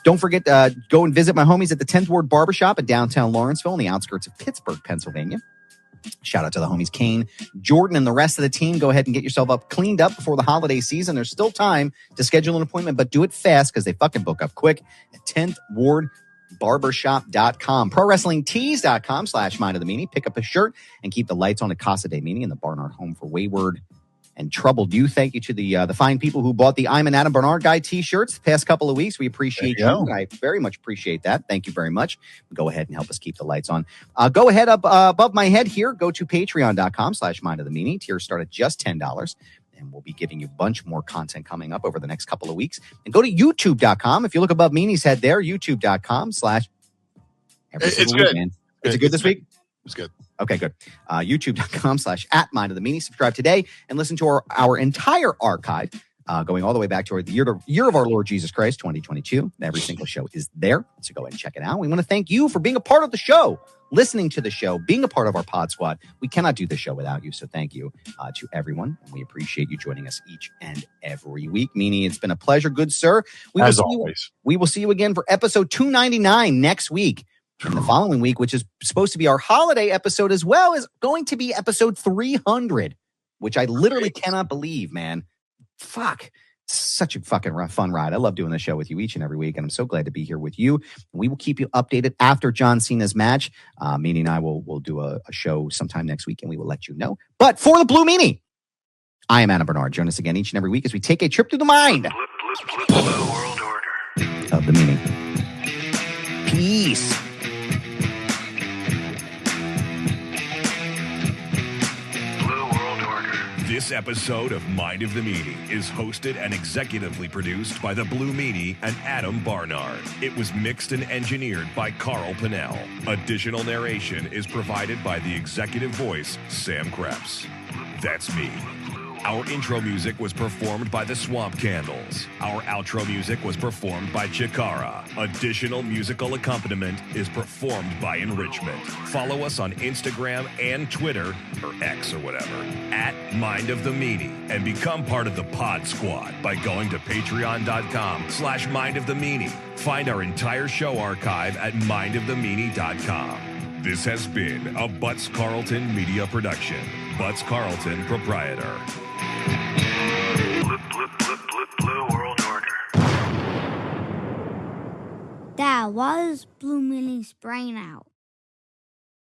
[SPEAKER 5] Don't forget to go and visit my homies at the 10th Ward Barbershop in downtown Lawrenceville on the outskirts of Pittsburgh, Pennsylvania. Shout out to the homies Kane, Jordan, and the rest of the team. Go ahead and get yourself up cleaned up before the holiday season. There's still time to schedule an appointment, but do it fast because they fucking book up quick at 10th Ward Barbershop.com. ProWrestlingTees.com/Mind of the Meanie. Pick up a shirt and keep the lights on at Casa de Meanie and the Barnard Home for Wayward and Troubled Youth. Thank you to the fine people who bought the I'm an Adam Barnard Guy t-shirts the past couple of weeks. We appreciate you. I very much appreciate that. Thank you very much. Go ahead and help us keep the lights on. Go ahead up above my head here. Go to patreon.com/Mind of the Meanie. Tiers start at just $10. And we'll be giving you a bunch more content coming up over the next couple of weeks. And go to youtube.com. If you look above Meanie's head there, youtube.com/
[SPEAKER 2] It's good.
[SPEAKER 5] Man. Is it good this week?
[SPEAKER 2] It's good.
[SPEAKER 5] Okay, good. YouTube.com/@Mind of the Meanie. Subscribe today and listen to our entire archive going all the way back to the year of our Lord Jesus Christ, 2022. Every single show is there. So go ahead and check it out. We want to thank you for being a part of the show, listening to the show, being a part of our pod squad. We cannot do this show without you. So thank you to everyone. And we appreciate you joining us each and every week. Meanie, it's been a pleasure, good sir.
[SPEAKER 2] As always.
[SPEAKER 5] We will see you again for episode 299 next week. And the following week, which is supposed to be our holiday episode as well, is going to be episode 300, which I literally cannot believe, man. Fuck. It's such a fucking fun ride. I love doing the show with you each and every week, and I'm so glad to be here with you. We will keep you updated after John Cena's match. Meanie and I will do a show sometime next week, and we will let you know. But for the Blue Meanie, I am Adam Barnard. Join us again each and every week as we take a trip through the mind
[SPEAKER 4] Blue World Order
[SPEAKER 5] of the Meanie. Peace.
[SPEAKER 4] This episode of Mind of the Meanie is hosted and executively produced by the Blue Meanie and Adam Barnard. It was mixed and engineered by Carl Pinnell. Additional narration is provided by the executive voice, Sam Krebs. That's me. Our intro music was performed by the Swamp Candles. Our outro music was performed by Chikara. Additional musical accompaniment is performed by Enrichment. Follow us on Instagram and Twitter, or X or whatever, at Mind of the Meanie, and become part of the Pod Squad by going to patreon.com/mindofthemeanie. Find our entire show archive at mindofthemeanie.com. This has been a Butts Carlton media production. Butts Carlton, proprietor.
[SPEAKER 7] Blue World Order.
[SPEAKER 8] That was Blue Meanie's brain out.